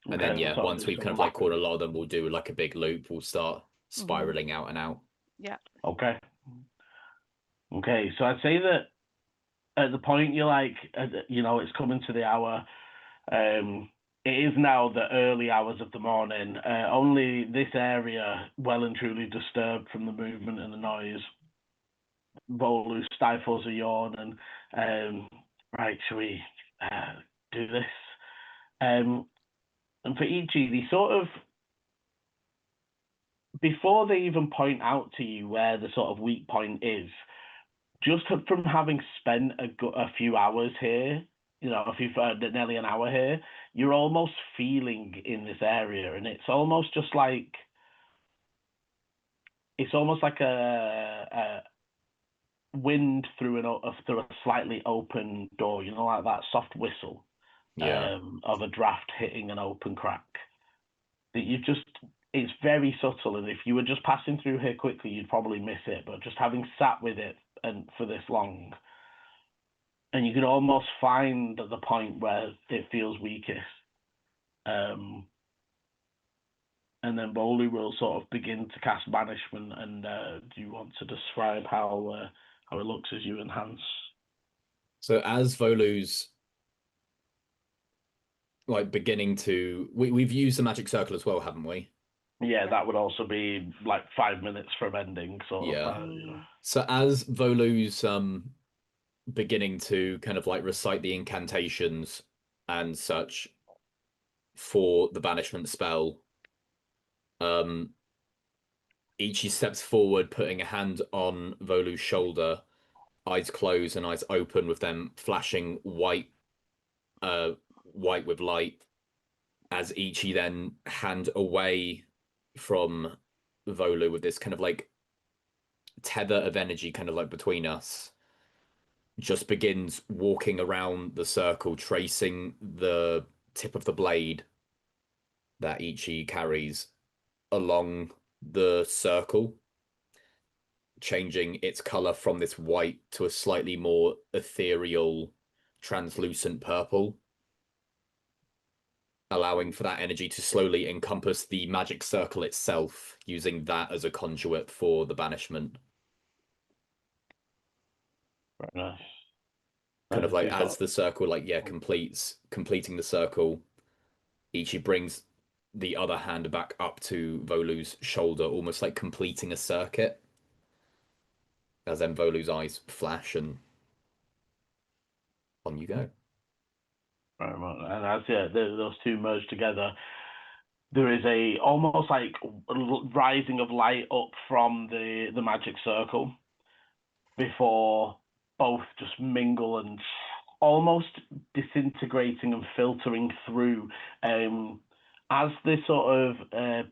Speaker 4: And then once we've kind of like caught a lot of them, we'll do like a big loop. We'll start spiraling out and out.
Speaker 2: Yeah.
Speaker 1: Okay, so I'd say that at the point you're like, it's coming to the hour. It is now the early hours of the morning. Only this area well and truly disturbed from the movement and the noise. Volu stifles a yawn and right, shall we do this? And for Ichi, they sort of, before they even point out to you where the sort of weak point is, just from having spent a few hours here, nearly an hour here, you're almost feeling in this area, and it's almost just like, a wind through a slightly open door, like that soft whistle of a draft hitting an open crack. That it's very subtle, and if you were just passing through here quickly, you'd probably miss it. But just having sat with it and for this long, and you can almost find the point where it feels weakest. And then Bolu will sort of begin to cast banishment. And do you want to describe how it looks as you enhance?
Speaker 4: So as Volu's like beginning to, we've used the magic circle as well, haven't we?
Speaker 1: Yeah, that would also be like 5 minutes from ending.
Speaker 4: So as Volu's beginning to kind of like recite the incantations and such for the banishment spell, Ichi steps forward, putting a hand on Volu's shoulder, eyes closed and eyes open, with them flashing white white with light, as Ichi then hand away from Volu with this kind of like tether of energy kind of like between us, just begins walking around the circle, tracing the tip of the blade that Ichi carries along the circle, changing its color from this white to a slightly more ethereal, translucent purple, allowing for that energy to slowly encompass the magic circle itself, using that as a conduit for the banishment.
Speaker 1: Very nice.
Speaker 4: Kind of like as
Speaker 1: So
Speaker 4: the circle, like, yeah, completing the circle, Ichi brings the other hand back up to Volu's shoulder, almost like completing a circuit. As then Volu's eyes flash and on you go.
Speaker 1: very much. And as those two merge together, there is a almost like rising of light up from the magic circle before both just mingle and almost disintegrating and filtering through. As the sort of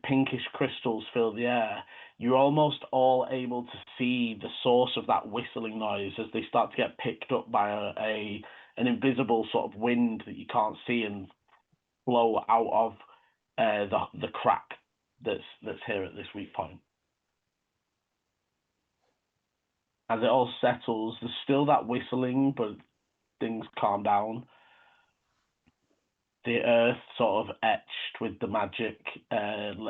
Speaker 1: pinkish crystals fill the air, you're almost all able to see the source of that whistling noise as they start to get picked up by an invisible sort of wind that you can't see and flow out of the crack that's here at this weak point. As it all settles, there's still that whistling, but things calm down. The earth sort of etched with the magic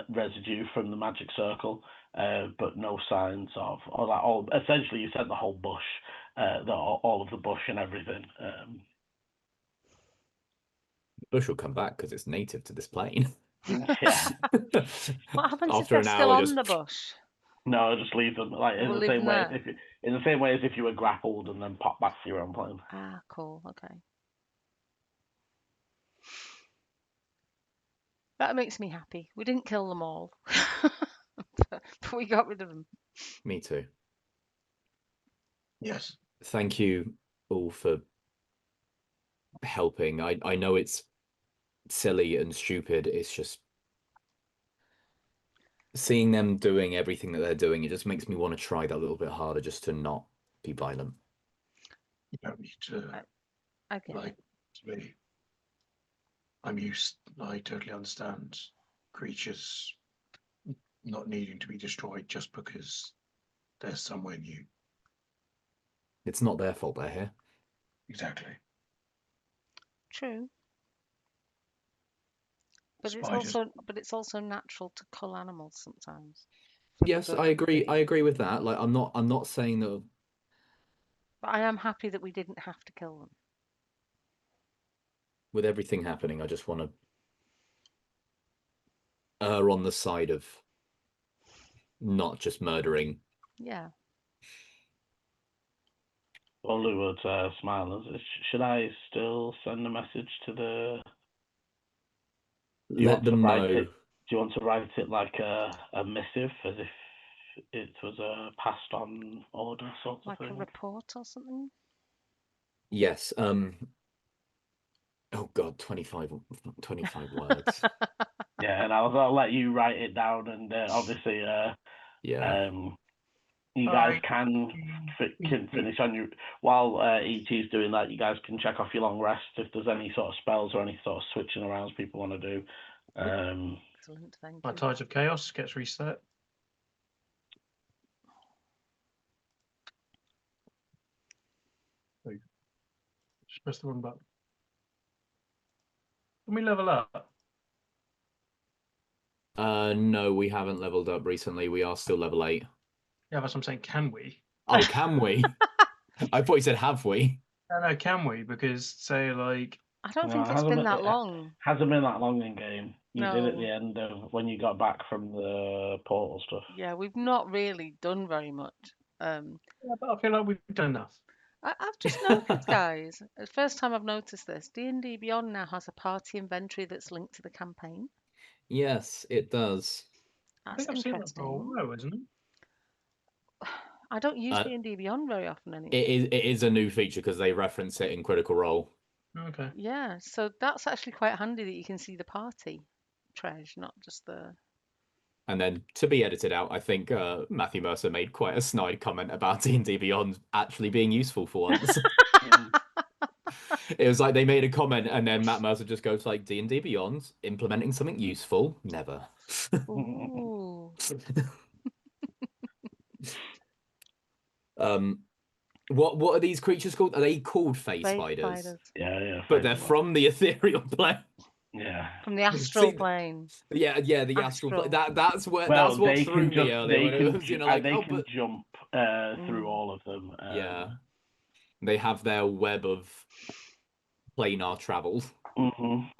Speaker 1: residue from the magic circle, but no signs of all. Essentially, you said the whole bush, all of the bush and everything.
Speaker 4: The bush will come back because it's native to this plane.
Speaker 1: Yeah.
Speaker 2: What happens if
Speaker 4: After
Speaker 2: they're
Speaker 4: an
Speaker 2: still
Speaker 4: hour,
Speaker 2: on
Speaker 4: just
Speaker 2: the bush?
Speaker 1: No, just leave them like in
Speaker 2: We'll
Speaker 1: the
Speaker 2: leave
Speaker 1: same
Speaker 2: them
Speaker 1: way.
Speaker 2: there.
Speaker 1: In the same way as if you were grappled and then pop back to your own plane.
Speaker 2: Ah, cool. Okay. That makes me happy. We didn't kill them all, but we got rid of them.
Speaker 4: Me too.
Speaker 3: Yes.
Speaker 4: Thank you all for helping. I know it's silly and stupid. It's just seeing them doing everything that they're doing, it just makes me want to try that a little bit harder just to not be violent.
Speaker 3: You don't need to
Speaker 2: I get
Speaker 3: like
Speaker 2: it.
Speaker 3: to me. I totally understand creatures not needing to be destroyed just because there's somewhere new.
Speaker 4: It's not their fault they're here.
Speaker 3: Exactly.
Speaker 2: True. But
Speaker 3: Spiders.
Speaker 2: it's also natural to cull animals sometimes.
Speaker 4: Yes, I agree. I agree with that. Like, I'm not saying that.
Speaker 2: But I am happy that we didn't have to kill them.
Speaker 4: With everything happening, I just want to err on the side of not just murdering.
Speaker 2: Yeah.
Speaker 1: Olu would smile. Should I still send a message to the?
Speaker 4: Let them know.
Speaker 1: Do you want to write it like a missive, as if it was a passed on order sort of
Speaker 2: Like
Speaker 1: thing?
Speaker 2: a report or something?
Speaker 4: Yes. Oh God, 25 words.
Speaker 1: Yeah, and I'll let you write it down, and obviously,
Speaker 4: Yeah.
Speaker 1: you guys can finish on your while ET's doing that. You guys can check off your long rest if there's any sort of spells or any sort of switching arounds people want to do.
Speaker 2: Excellent, thank
Speaker 3: My
Speaker 2: you.
Speaker 3: Tides of Chaos gets reset. Just press the wrong button. Can we level up?
Speaker 4: No, we haven't leveled up recently. We are still level 8.
Speaker 3: Yeah, that's what I'm saying. Can we?
Speaker 4: Oh, can we? I thought you said have we?
Speaker 3: No, can we? Because say like
Speaker 2: I don't
Speaker 1: No,
Speaker 2: think
Speaker 1: it
Speaker 2: it's
Speaker 1: hasn't
Speaker 2: been
Speaker 1: been-
Speaker 2: that
Speaker 1: it-
Speaker 2: long.
Speaker 1: Hasn't been that long in game. You did at
Speaker 2: No.
Speaker 1: the end of when you got back from the portal stuff.
Speaker 2: Yeah, we've not really done very much.
Speaker 3: yeah, but I feel like we've done enough.
Speaker 2: I've just noticed, guys, the first time I've noticed this, D&D Beyond now has a party inventory that's linked to the campaign.
Speaker 4: Yes, it does.
Speaker 3: I
Speaker 2: That's
Speaker 3: think I've seen that for a
Speaker 2: interesting.
Speaker 3: while, isn't it?
Speaker 2: I don't use
Speaker 4: Uh,
Speaker 2: D&D Beyond very often anymore.
Speaker 4: It is a new feature because they reference it in Critical Role.
Speaker 3: Okay.
Speaker 2: Yeah, so that's actually quite handy that you can see the party treasure, not just the.
Speaker 4: And then to be edited out, I think Matthew Mercer made quite a snide comment about D&D Beyond actually being useful for once. It was like they made a comment and then Matt Mercer just goes like, D&D Beyond implementing something useful? Never.
Speaker 2: Ooh.
Speaker 4: What are these creatures called? Are they called face
Speaker 2: Space
Speaker 4: spiders?
Speaker 2: spiders
Speaker 1: Yeah.
Speaker 4: But they're from the ethereal plane.
Speaker 1: Yeah.
Speaker 2: from the astral
Speaker 4: See,
Speaker 2: plane.
Speaker 4: Yeah, the astral plane.
Speaker 2: Astral.
Speaker 4: That's
Speaker 1: Well,
Speaker 4: what
Speaker 1: they
Speaker 4: threw
Speaker 1: can
Speaker 4: me
Speaker 1: just
Speaker 4: earlier when it was, like,
Speaker 1: they
Speaker 4: oh,
Speaker 1: can
Speaker 4: but
Speaker 1: jump through
Speaker 2: Mm.
Speaker 1: all of them.
Speaker 4: yeah, they have their web of planar travel.
Speaker 1: Mhm.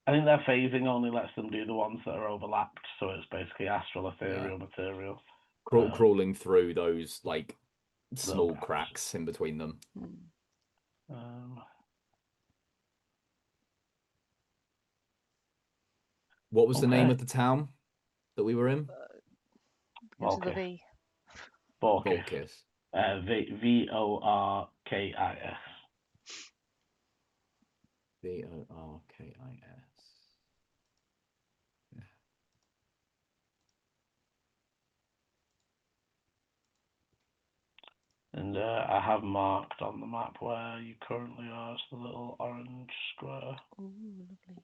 Speaker 1: I think their phasing only lets them do the ones that are overlapped, so it's basically astral, ethereal, material.
Speaker 4: Crawling through those like small
Speaker 1: gaps.
Speaker 4: cracks in between them. What was the name of the town that we were in?
Speaker 2: Because of the V.
Speaker 1: Vorkis. Vorkis.
Speaker 4: Vorkis.
Speaker 1: And I have marked on the map where you currently are as the little orange square.
Speaker 2: Ooh, lovely.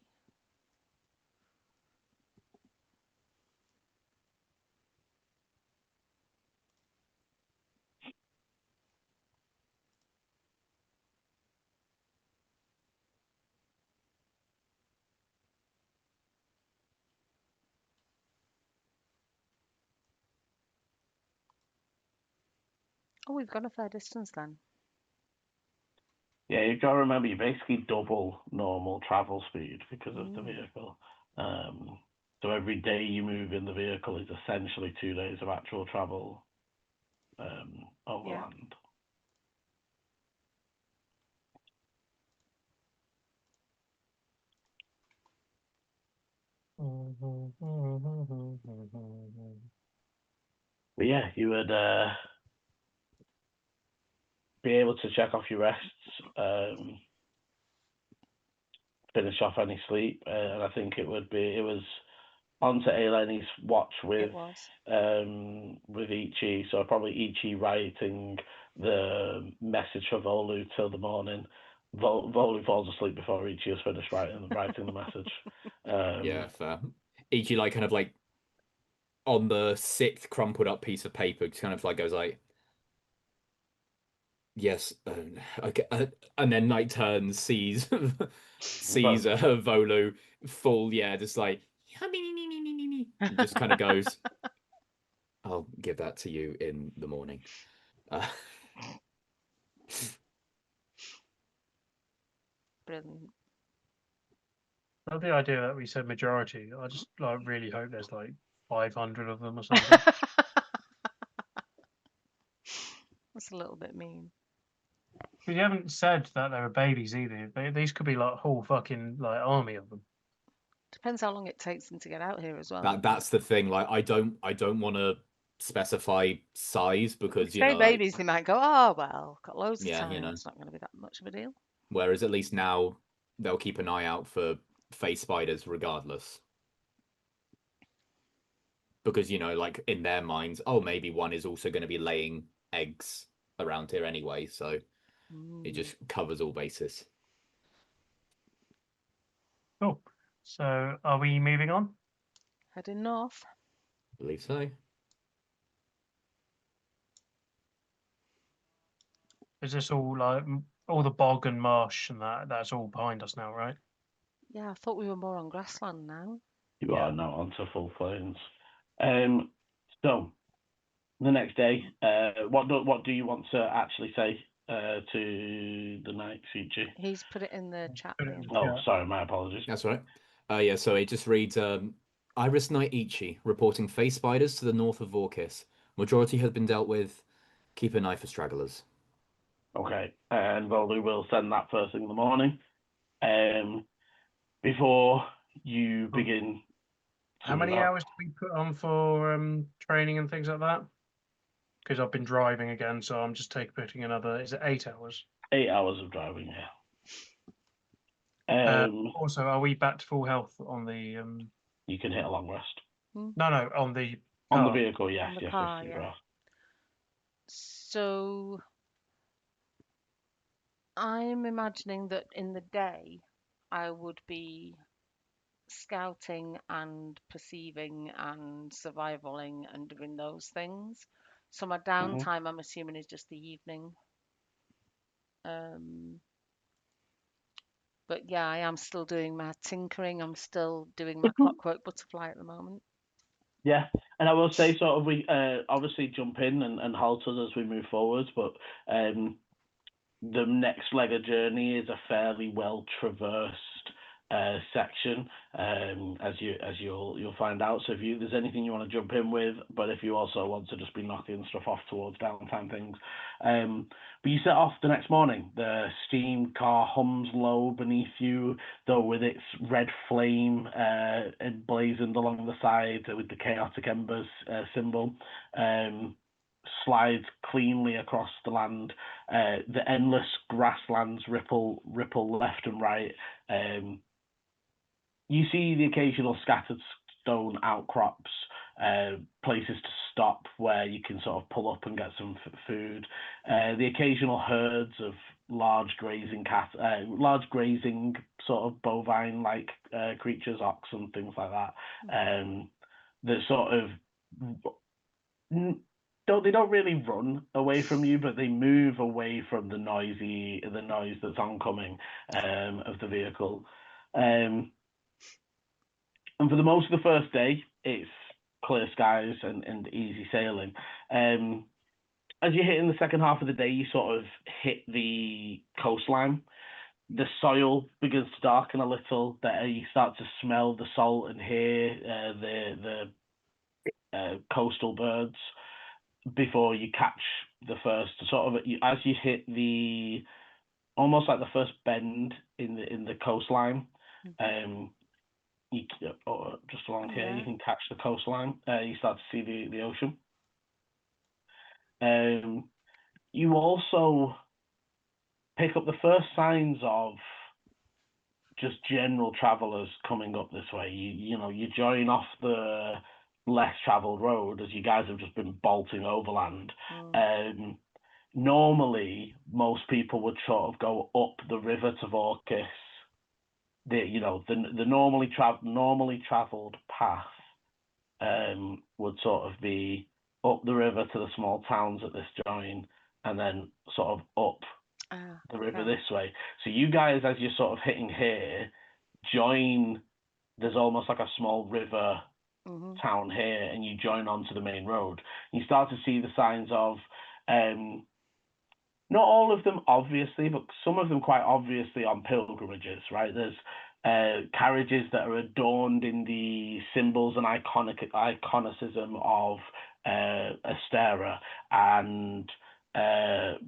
Speaker 2: Oh, we've gone a fair distance then.
Speaker 1: Yeah, you've got to remember you basically double normal travel speed because of the vehicle. So every day you move in the vehicle is essentially 2 days of actual travel overland. But yeah, you would be able to check off your rests, finish off any sleep, and I think it was onto Eleni's watch with Ichi, so probably Ichi writing the message for Volu till the morning. Volu falls asleep before Ichi has finished writing the message.
Speaker 4: Yeah, fair. Ichi like kind of like on the 6th crumpled up piece of paper, just kind of like goes like, yes, okay, and then night turns, sees Volu full, just like and just kind of goes, I'll give that to you in the morning.
Speaker 2: Brilliant.
Speaker 3: I love the idea that we said majority. I just like really hope there's like 500 of them or something.
Speaker 2: That's a little bit mean.
Speaker 3: But you haven't said that they were babies either. These could be like whole fucking like army of them.
Speaker 2: Depends how long it takes them to get out here as well.
Speaker 4: That's the thing. Like, I don't want to specify size because
Speaker 2: Say babies, they might go, oh well, got loads of time. It's not going to be that much of a deal.
Speaker 4: Whereas at least now they'll keep an eye out for face spiders regardless. Because, like in their minds, oh, maybe one is also going to be laying eggs around here anyway. So it just covers all bases.
Speaker 3: Cool. So are we moving on?
Speaker 2: Heading north.
Speaker 4: I believe so.
Speaker 3: Is this all like all the bog and marsh and that's all behind us now, right?
Speaker 2: Yeah, I thought we were more on grassland now.
Speaker 1: You are now onto full plains. So the next day, what do you want to actually say to the knight, Ichi?
Speaker 2: He's put it in the chat.
Speaker 1: Sorry, my apologies.
Speaker 4: That's right. Yeah, so it just reads, Iris Knight Ichi reporting face spiders to the north of Vorkis. Majority has been dealt with. Keep an eye for stragglers.
Speaker 1: Okay, and Volu will send that first thing in the morning. Before you begin.
Speaker 3: How many hours do we put on for training and things like that? Because I've been driving again, so I'm just putting another. Is it 8 hours?
Speaker 1: 8 hours of driving, yeah.
Speaker 3: Also, are we back to full health on the?
Speaker 1: You can hit a long rest
Speaker 3: No, on the
Speaker 1: on the
Speaker 3: car.
Speaker 1: vehicle. Yes,
Speaker 2: On the
Speaker 1: yes,
Speaker 2: car,
Speaker 1: yes, you
Speaker 2: yeah.
Speaker 1: are.
Speaker 2: So I'm imagining that in the day I would be scouting and perceiving and survivaling and doing those things. So my downtime, I'm assuming, is just the evening. But yeah, I am still doing my tinkering. I'm still doing my clockwork butterfly at the moment.
Speaker 1: Yeah, and I will say, sort of, we obviously jump in and halt us as we move forwards, but the next leg of journey is a fairly well traversed section, as you'll find out. So if there's anything you want to jump in with, but if you also want to just be knocking stuff off towards downtime things, but you set off the next morning. The steam car hums low beneath you, though with its red flame emblazoned along the side with the chaotic embers symbol. Slides cleanly across the land. The endless grasslands ripple left and right. You see the occasional scattered stone outcrops, places to stop where you can sort of pull up and get some food. The occasional herds of large grazing sort of bovine-like creatures, ox and things like that. That sort of they don't really run away from you, but they move away from the noise that's oncoming of the vehicle. And for the most of the first day, it's clear skies and easy sailing. As you hit in the second half of the day, you sort of hit the coastline. The soil begins to darken a little. You start to smell the salt and hear the coastal birds before you catch the first sort of, as you hit the almost like the first bend in the coastline. You just along here, you can catch the coastline. You start to see the ocean. You also pick up the first signs of just general travelers coming up this way. You join off the less traveled road as you guys have just been bolting overland. Normally, most people would sort of go up the river to Vorkis. The normally traveled path would sort of be up the river to the small towns at this join, and then sort of up the river this way. So you guys, as you're sort of hitting here, join. There's almost like a small river town here, and you join onto the main road. You start to see the signs of, not all of them obviously, but some of them quite obviously on pilgrimages, right? There's carriages that are adorned in the symbols and iconicism of Astera, and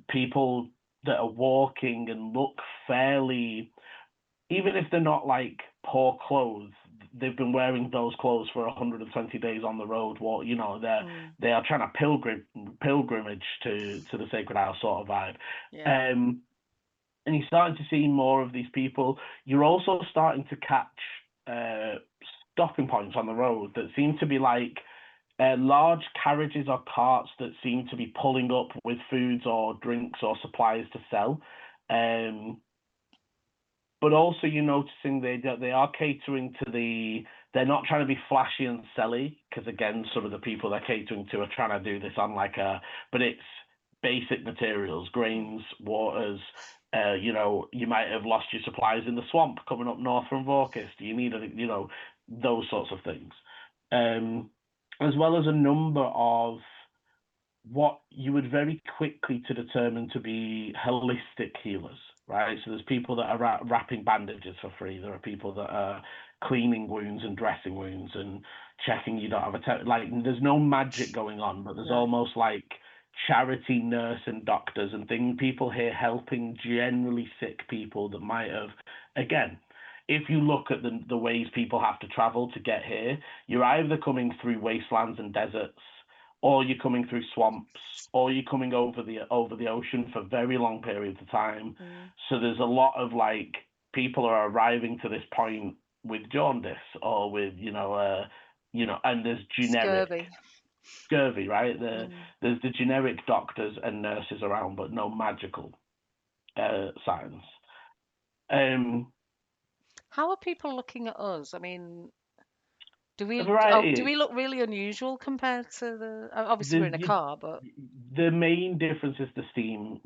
Speaker 1: people that are walking and look fairly, even if they're not like poor clothes, they've been wearing those clothes for 120 days on the road. Well, they are trying to pilgrimage to the Sacred Isle sort of vibe. And you're starting to see more of these people. You're also starting to catch stopping points on the road that seem to be like large carriages or carts that seem to be pulling up with foods or drinks or supplies to sell. But also you're noticing they are catering to they're not trying to be flashy and selly, because again, sort of the people they're catering to are trying to do this on but it's basic materials, grains, waters. You might have lost your supplies in the swamp coming up north from Vorkis. Do you need those sorts of things? As well as a number of what you would very quickly to determine to be holistic healers, right? So there's people that are wrapping bandages for free. There are people that are cleaning wounds and dressing wounds and checking you don't have there's no magic going on, but there's almost like charity nurse and doctors and people here helping generally sick people that might have, again, if you look at the ways people have to travel to get here, you're either coming through wastelands and deserts, or you're coming through swamps, or you're coming over the ocean for very long periods of time. So there's a lot of people are arriving to this point with jaundice or with and there's generic scurvy, right? There's the generic doctors and nurses around, but no magical signs.
Speaker 2: How are people looking at us? I mean, do we look really unusual compared to the? Obviously, we're in a car, but
Speaker 1: the main difference is the steam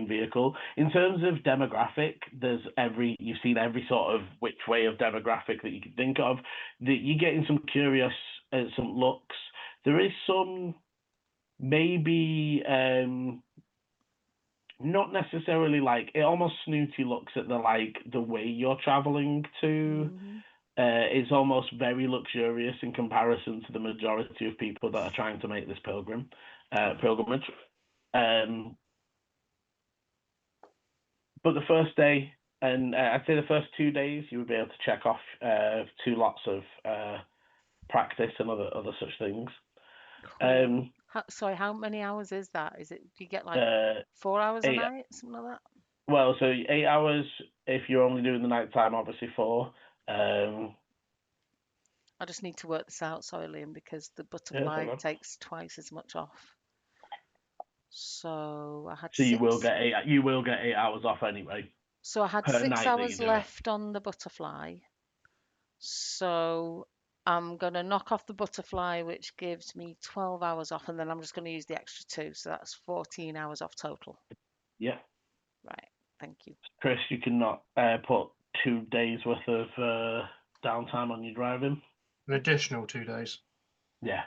Speaker 1: vehicle. In terms of demographic, you've seen every sort of which way of demographic that you can think of. That you're getting some curious, some looks. There is some maybe not necessarily like it almost snooty looks at the way you're traveling to. It's almost very luxurious in comparison to the majority of people that are trying to make this pilgrimage. But the first day, and I'd say the first 2 days, you would be able to check off 2 lots of practice and other such things.
Speaker 2: Cool. How many hours is that? Do you get like 4 hours a night, something like that?
Speaker 1: Well, so 8 hours if you're only doing the nighttime, obviously 4.
Speaker 2: I just need to work this out, sorry, Liam, because the butterfly takes twice as much off. So I had.
Speaker 1: So you will get 8 hours off anyway.
Speaker 2: So I had 6 hours left on the butterfly. So I'm gonna knock off the butterfly, which gives me 12 hours off, and then I'm just gonna use the extra 2, so that's 14 hours off total.
Speaker 1: Yeah.
Speaker 2: Right. Thank you,
Speaker 1: Chris. You cannot put 2 days worth of downtime on your driving.
Speaker 3: An additional 2 days.
Speaker 1: Yeah.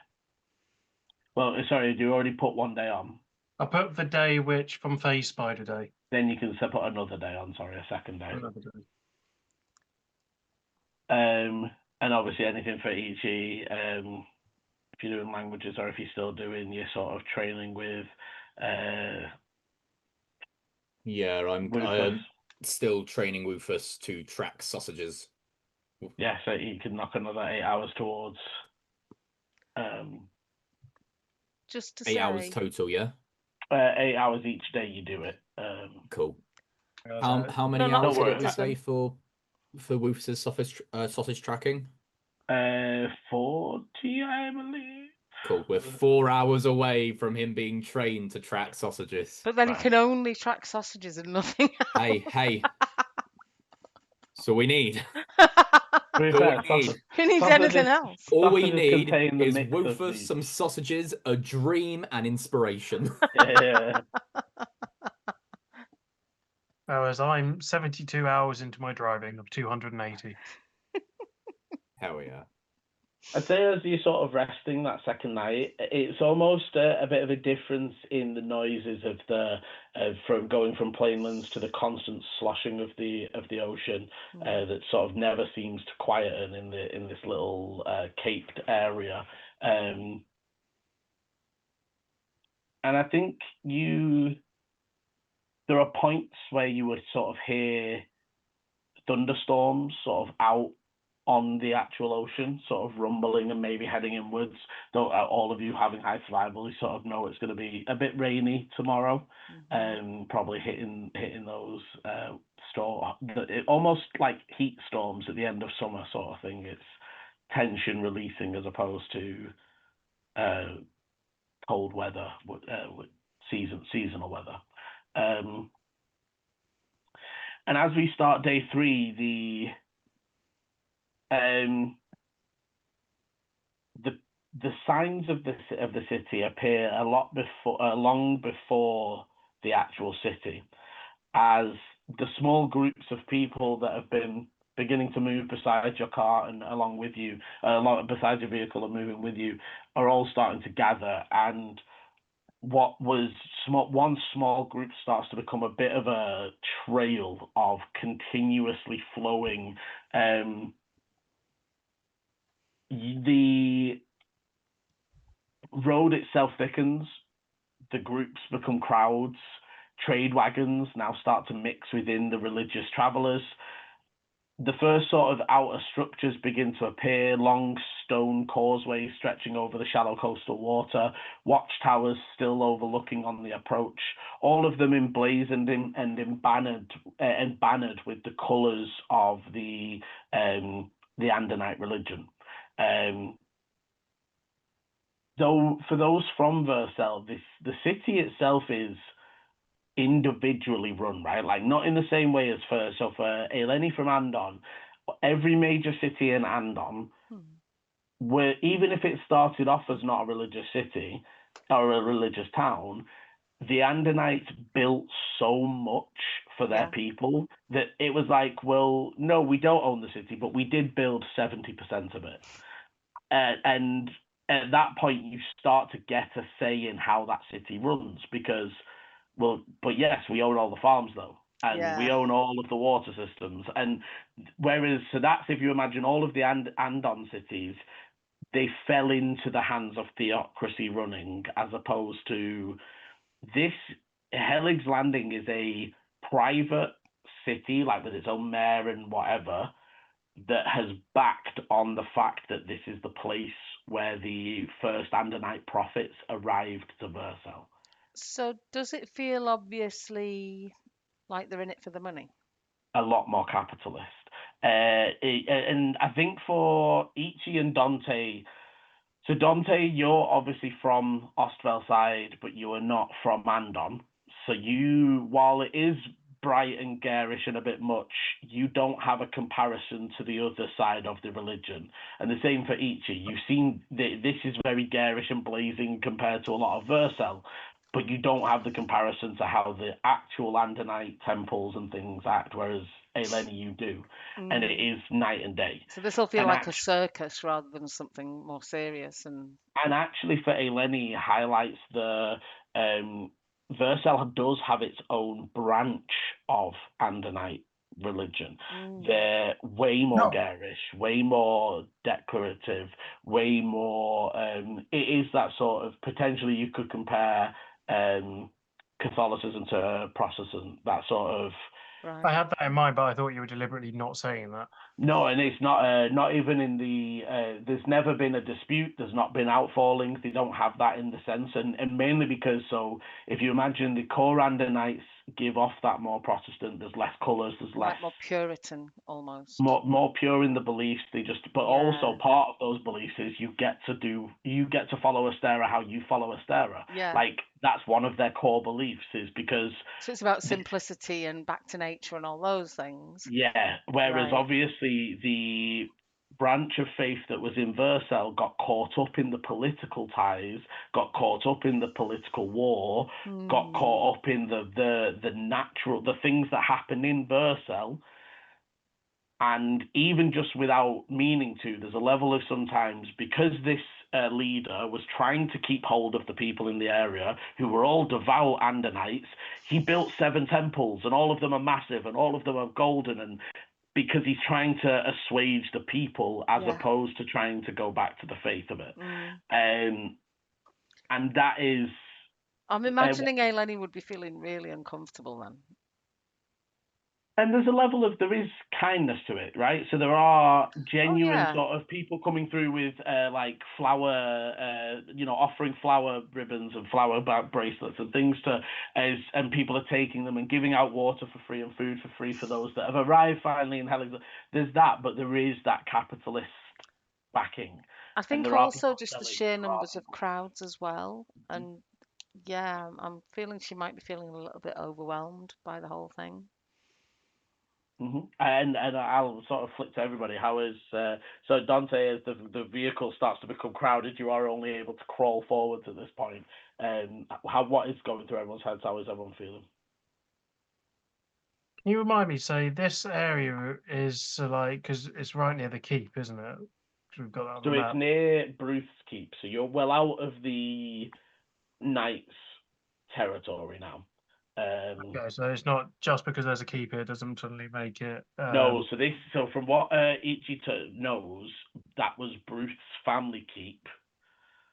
Speaker 1: Well, sorry, you already put 1 day on.
Speaker 3: I put the day which from Phase Spider Day.
Speaker 1: Then you can put another day on. Sorry, a second day.
Speaker 3: Another day.
Speaker 1: And obviously anything for EG. If you're doing languages or if you're still doing your sort of training with.
Speaker 4: I'm still training Rufus to track sausages.
Speaker 1: Yeah, so you can knock another 8 hours towards.
Speaker 2: Just to
Speaker 4: 8 hours total, yeah.
Speaker 1: 8 hours each day you do it.
Speaker 4: Cool. How many hours did it say for Rufus's sausage tracking?
Speaker 1: 40, I believe.
Speaker 4: Cool. We're 4 hours away from him being trained to track sausages.
Speaker 2: But then he can only track sausages and nothing else.
Speaker 4: Hey. So we need.
Speaker 2: Who needs anything else?
Speaker 4: All we need is Rufus, some sausages, a dream, and inspiration.
Speaker 1: Yeah.
Speaker 3: Whereas I'm 72 hours into my driving of 280.
Speaker 4: Hell yeah.
Speaker 1: I'd say as you're sort of resting that second night, it's almost a bit of a difference in the noises from going from plainlands to the constant sloshing of the ocean that sort of never seems to quieten in this little caped area. And I think there are points where you would sort of hear thunderstorms sort of out on the actual ocean, sort of rumbling and maybe heading inwards. Though all of you having high survival, you sort of know it's going to be a bit rainy tomorrow, probably hitting those almost like heat storms at the end of summer sort of thing. It's tension releasing as opposed to cold weather, seasonal weather. And as we start day 3, the signs of the city appear long before the actual city, as the small groups of people that have been beginning to move beside your car and along with you, beside your vehicle and moving with you, are all starting to gather, and what was one small group starts to become a bit of a trail of continuously flowing. The road itself thickens, the groups become crowds, trade wagons now start to mix within the religious travelers, the first sort of outer structures begin to appear, long stone causeways stretching over the shallow coastal water, watchtowers still overlooking on the approach, all of them emblazoned and bannered with the colours of the Andonite religion. So for those from Vercel, the city itself is individually run, right? Like not in the same way as for Eleni from Andon, every major city in Andon, where even if it started off as not a religious city or a religious town, the Andonites built so much for their people that it was like, well, no, we don't own the city, but we did build 70% of it. And at that point, you start to get a say in how that city runs because, well, but yes, we own all the farms though, and we own all of the water systems. And whereas, so that's if you imagine all of the Andon cities, they fell into the hands of theocracy running, as opposed to this. Helig's Landing is a private city, like with its own mayor and whatever, that has backed on the fact that this is the place where the first Andonite prophets arrived to Vercel.
Speaker 2: So does it feel obviously like they're in it for the money?
Speaker 1: A lot more capitalist. And I think for Ichi and Dante, so Dante, you're obviously from Ostfeld side, but you are not from Andon. So you, while it is bright and garish and a bit much, you don't have a comparison to the other side of the religion. And the same for Ichi. You've seen this is very garish and blazing compared to a lot of Vercel, but you don't have the comparison to how the actual Andonite temples and things act, whereas Eleni you do. And it is night and day.
Speaker 2: So this will feel like a circus rather than something more serious. And
Speaker 1: actually for Eleni highlights the Vercel does have its own branch of Andonite religion. They're way more garish, way more declarative, way more it is that sort of, potentially you could compare Catholicism to Protestant, that sort of.
Speaker 2: right.
Speaker 3: I had that in mind, but I thought you were deliberately not saying that.
Speaker 1: No, and it's not even in the. There's never been a dispute. There's not been outfallings. They don't have that in the sense, and mainly because, so if you imagine the core Andonites give off that more Protestant. There's less colours. There's less,
Speaker 2: like more Puritan almost.
Speaker 1: More pure in the beliefs. They just, but also part of those beliefs is you get to follow Astera how you follow Astera.
Speaker 2: Yeah.
Speaker 1: Like that's one of their core beliefs, is because.
Speaker 2: So it's about simplicity and back to nature and all those things.
Speaker 1: Yeah. Whereas obviously the branch of faith that was in Vercel got caught up in the political ties, got caught up in the political war, got caught up in the natural, the things that happen in Vercel. And even just without meaning to, there's a level of sometimes, because this leader was trying to keep hold of the people in the area who were all devout Andonites, he built 7 temples and all of them are massive and all of them are golden, and because he's trying to assuage the people as opposed to trying to go back to the faith of it. And that is...
Speaker 2: I'm imagining Eleni would be feeling really uncomfortable then.
Speaker 1: And there's a level of, there is kindness to it, right? So there are genuine sort of people coming through with like flower, offering flower ribbons and flower bracelets and things and people are taking them and giving out water for free and food for free for those that have arrived finally in Helig. There's that, but there is that capitalist backing.
Speaker 2: I think also just the sheer numbers of crowds as well. And yeah, I'm feeling she might be feeling a little bit overwhelmed by the whole thing.
Speaker 1: And I'll sort of flip to everybody. How is so Dante, as the vehicle starts to become crowded, you are only able to crawl forward at this point. What is going through everyone's heads? How is everyone feeling?
Speaker 3: Can you remind me? So this area is like, because it's right near the keep, isn't it? We've got that on the map.
Speaker 1: It's near Bruth's Keep, so you're well out of the Knights' territory now.
Speaker 3: Okay, so it's not just because there's a keep here doesn't suddenly make it.
Speaker 1: No, so from what Ichi knows, that was Bruth's family keep.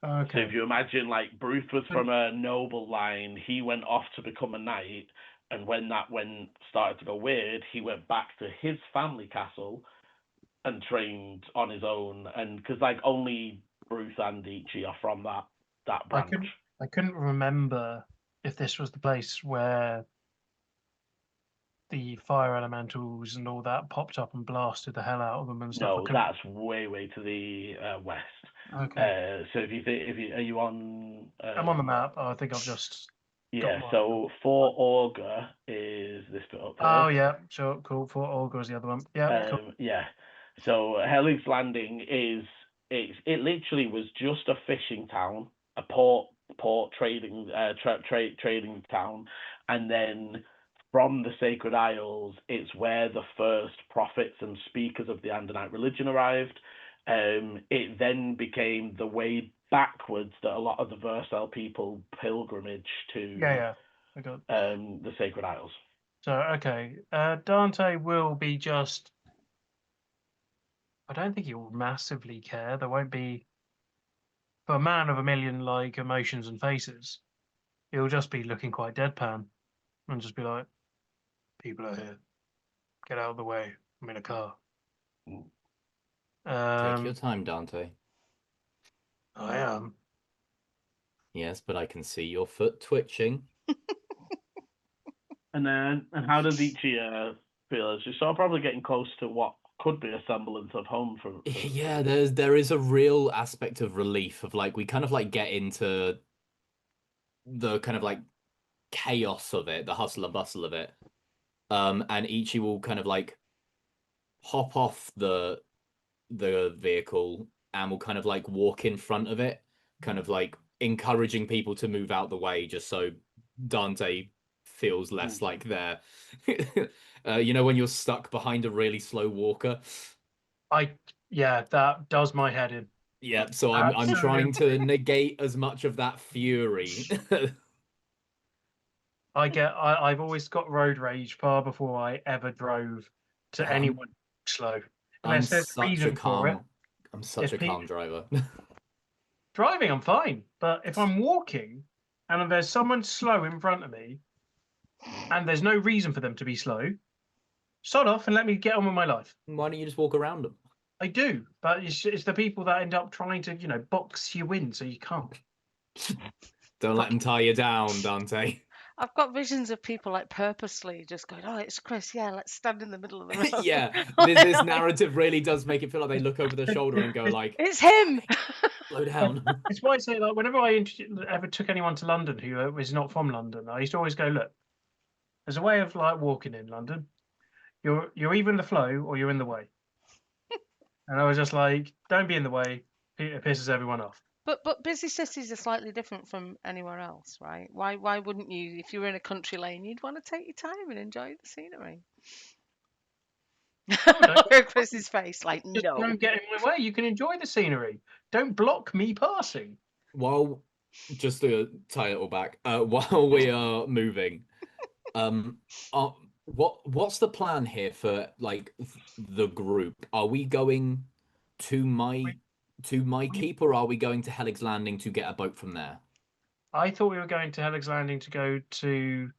Speaker 3: Okay.
Speaker 1: So if you imagine, like, Bruth was from a noble line, he went off to become a knight, And when that started to go weird, he went back to his family castle and trained on his own. And because like only Bruce and Ichi are from that branch.
Speaker 3: I couldn't remember if this was the place where the fire elementals and all that popped up and blasted the hell out of them and stuff.
Speaker 1: No, that's way to the west.
Speaker 3: Okay.
Speaker 1: So are you on?
Speaker 3: I'm on the map. I think I've just.
Speaker 1: Yeah. So Fort Auger is this bit up here.
Speaker 3: Oh yeah, sure, cool. Fort Auger is the other one. Yeah, cool.
Speaker 1: Yeah. So Hellig's Landing it literally was just a fishing town, a port trading trading town, and then from the Sacred Isles, it's where the first prophets and speakers of the Andonite religion arrived. It then became the way backwards that a lot of the Vercel people pilgrimage to
Speaker 3: I got
Speaker 1: the Sacred Isles.
Speaker 3: So okay, Dante will be just. I don't think he'll massively care. There won't be. For a man of a million like emotions and faces, he'll just be looking quite deadpan, and just be like, "People are here. Get out of the way. I'm in a car."
Speaker 4: Take your time, Dante.
Speaker 3: I am.
Speaker 4: Yes, but I can see your foot twitching.
Speaker 1: And how does Ichi feel? Is she sort of probably getting close to what could be a semblance of home for
Speaker 4: Yeah, there is a real aspect of relief of like we kind of like get into the kind of like chaos of it, the hustle and bustle of it. And Ichi will kind of like hop off the vehicle and will kind of like walk in front of it, kind of like encouraging people to move out the way just so Dante feels less like they're you know when you're stuck behind a really slow walker.
Speaker 3: That does my head in.
Speaker 4: Yeah, so I'm trying to negate as much of that fury.
Speaker 3: I've always got road rage far before I ever drove to anyone slow.
Speaker 4: I'm
Speaker 3: Unless there's a
Speaker 4: such a
Speaker 3: reason for it.
Speaker 4: calm. I'm such a calm driver.
Speaker 3: Driving, I'm fine. But if I'm walking and there's someone slow in front of me and there's no reason for them to be slow, sod off and let me get on with my life.
Speaker 4: Why don't you just walk around them?
Speaker 3: I do, but it's the people that end up trying to, box you in so you can't.
Speaker 4: Don't let them tie you down, Dante.
Speaker 2: I've got visions of people like purposely just going, "Oh, it's Chris. Yeah, let's stand in the middle of the road."
Speaker 4: Yeah, this narrative really does make it feel like they look over their shoulder and go like,
Speaker 2: "It's him."
Speaker 4: Slow down.
Speaker 3: It's why I say, like, whenever I ever took anyone to London who was not from London, I used to always go, "Look, there's a way of like walking in London. You're either in the flow or you're in the way." And I was just like, "Don't be in the way. It pisses everyone off."
Speaker 2: But busy cities are slightly different from anywhere else, right? Why wouldn't you, if you were in a country lane, you'd want to take your time and enjoy the scenery? Chris's face, like,
Speaker 3: Just
Speaker 2: no.
Speaker 3: don't get in my way. You can enjoy the scenery. Don't block me passing.
Speaker 4: While just to tie it all back, while we are moving, what's the plan here for like the group? Are we going to my keep, or are we going to Hellig's Landing to get a boat from there?
Speaker 3: I thought we were going to Hellig's Landing to go to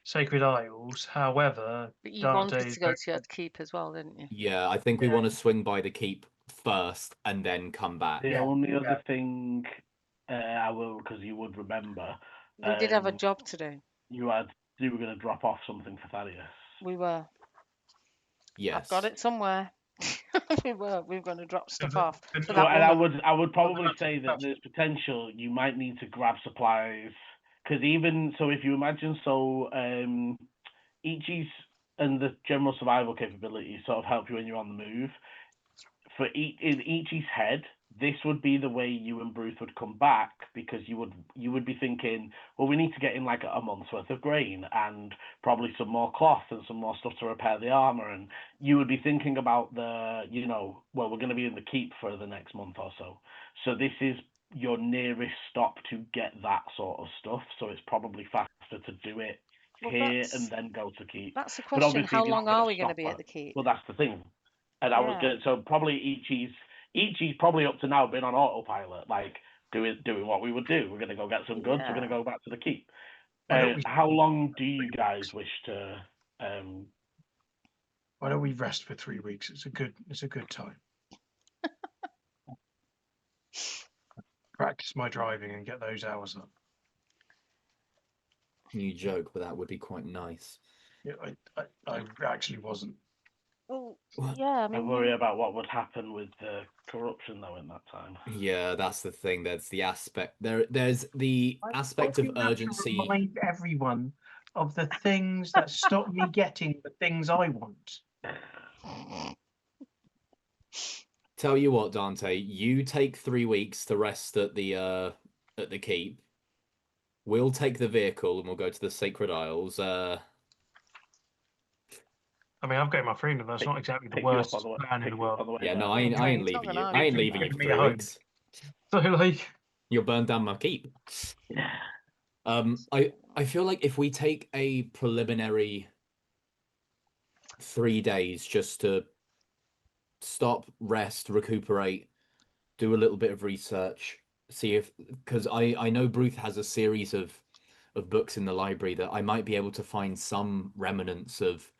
Speaker 3: Sacred Isles. However,
Speaker 2: But you wanted to go to your keep as well, didn't you?
Speaker 4: Yeah, I think we want to swing by the keep first and then come back.
Speaker 1: The only other thing I will, because you would remember,
Speaker 2: we did have a job to do.
Speaker 1: You were going to drop off something for Thaddeus.
Speaker 2: We were.
Speaker 4: Yes.
Speaker 2: I've got it somewhere. we were going to drop stuff off.
Speaker 1: So I would probably say that there's potential you might need to grab supplies, because even so, if you imagine Ichi's and the general survival capabilities sort of help you when you're on the move. In Ichi's head, this would be the way you and Bruce would come back, because you would be thinking, well, we need to get in like a month's worth of grain and probably some more cloth and some more stuff to repair the armor, and you would be thinking about well, we're going to be in the keep for the next month or so. So this is your nearest stop to get that sort of stuff. So it's probably faster to do it here and then go to keep.
Speaker 2: That's the question. How long are we going to be at the keep?
Speaker 1: Well, that's the thing. And I was going, so probably Ichi's probably up to now been on autopilot, like doing what we would do. We're going to go get some goods. We're going to go back to the keep. How long do you guys wish to?
Speaker 3: Why don't we rest for 3 weeks? It's a good time. Practice my driving and get those hours up.
Speaker 4: You joke, but that would be quite nice.
Speaker 3: Yeah, I actually wasn't.
Speaker 2: Well,
Speaker 4: What?
Speaker 2: yeah, I
Speaker 1: I
Speaker 2: mean,
Speaker 1: worry about what would happen with the corruption though in that time.
Speaker 4: Yeah, that's the thing. There's the aspect there's the aspect of
Speaker 3: You have to
Speaker 4: urgency.
Speaker 3: remind everyone of the things that stop me getting the things I want.
Speaker 4: Tell you what, Dante, you take 3 weeks to rest at the keep. We'll take the vehicle and we'll go to the Sacred Isles.
Speaker 3: I mean, I've got my freedom. That's not exactly the
Speaker 1: Pick you up
Speaker 3: worst
Speaker 1: on the way.
Speaker 3: plan in
Speaker 1: Pick
Speaker 3: the
Speaker 1: you up
Speaker 3: world.
Speaker 1: on the way
Speaker 4: Yeah, no,
Speaker 1: there.
Speaker 4: I ain't
Speaker 2: it's not
Speaker 4: leaving
Speaker 2: gonna
Speaker 4: you. I ain't
Speaker 2: happen.
Speaker 4: leaving you
Speaker 3: Give
Speaker 4: for
Speaker 3: me a
Speaker 4: 3
Speaker 3: home.
Speaker 4: weeks.
Speaker 3: So like,
Speaker 4: You'll burn down my keep.
Speaker 1: Yeah.
Speaker 4: I feel like if we take a preliminary 3 days just to stop, rest, recuperate, do a little bit of research, see if because I know Bruce has a series of books in the library that I might be able to find some remnants of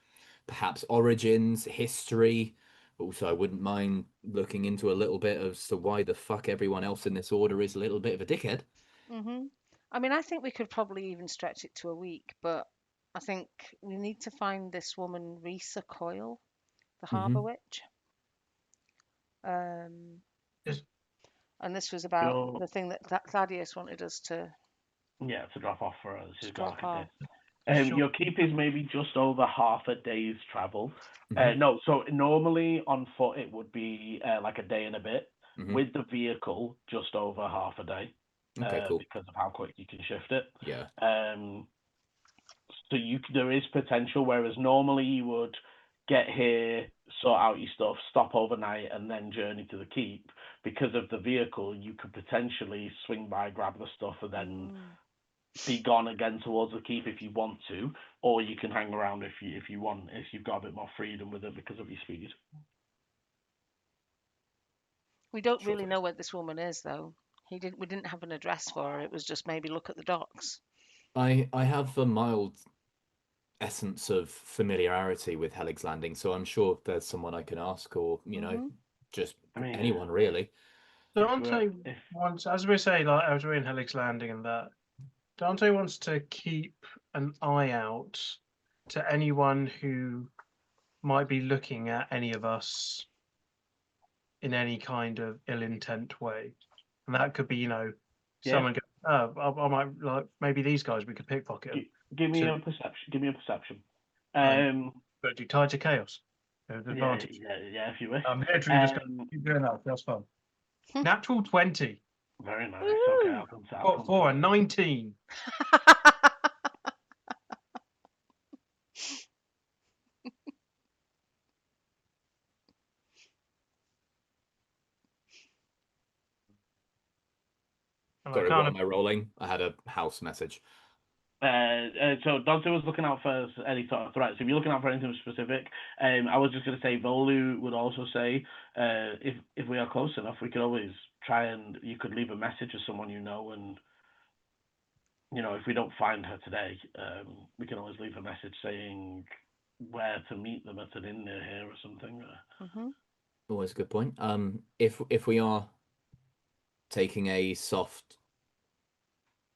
Speaker 4: perhaps origins, history. Also, I wouldn't mind looking into a little bit as to why the fuck everyone else in this order is a little bit of a dickhead.
Speaker 2: I mean, I think we could probably even stretch it to a week, but I think we need to find this woman, Risa Coyle, the Harbour Witch. Um,
Speaker 3: Is-
Speaker 2: and this was about the thing that Thaddeus wanted us to
Speaker 1: To drop off for us.
Speaker 2: drop off.
Speaker 1: Your keep is maybe just over half a day's travel.
Speaker 4: Mhm.
Speaker 1: No, so normally on foot it would be like a day and a bit.
Speaker 4: Mhm.
Speaker 1: With the vehicle, just over half a day.
Speaker 4: Okay, cool.
Speaker 1: Because of how quick you can shift it.
Speaker 4: Yeah.
Speaker 1: So there is potential, whereas normally you would get here, sort out your stuff, stop overnight, and then journey to the keep. Because of the vehicle, you could potentially swing by, grab the stuff, and then be gone again towards the keep if you want to, or you can hang around if you want, if you've got a bit more freedom with it because of your speed.
Speaker 2: We don't really know where this woman is, though. We didn't have an address for her. It was just maybe look at the docks.
Speaker 4: I have a mild essence of familiarity with Hellig's Landing, so I'm sure there's someone I can ask, or just anyone really.
Speaker 3: Dante wants, as we say, like as we're in Hellig's Landing and that, Dante wants to keep an eye out to anyone who might be looking at any of us in any kind of ill intent way, and that could be, someone go, oh, I might like maybe these guys we could pickpocket them.
Speaker 1: Give me a perception. Give me a perception.
Speaker 3: But do Tides of Chaos. Advantage.
Speaker 1: Yeah, if you wish.
Speaker 3: I'm literally just going to keep doing that. That's fun. Natural 20.
Speaker 1: Very nice. Okay, I'll come to.
Speaker 3: What for? 19.
Speaker 4: Sorry, what am I rolling? I had a house message.
Speaker 1: So Dante was looking out for any sort of threats. If you're looking out for anything specific, I was just going to say Volu would also say if we are close enough, we could always try and you could leave a message to someone you know, and if we don't find her today, we can always leave a message saying where to meet them at an inn near here or something.
Speaker 4: Always a good point. If we are taking a soft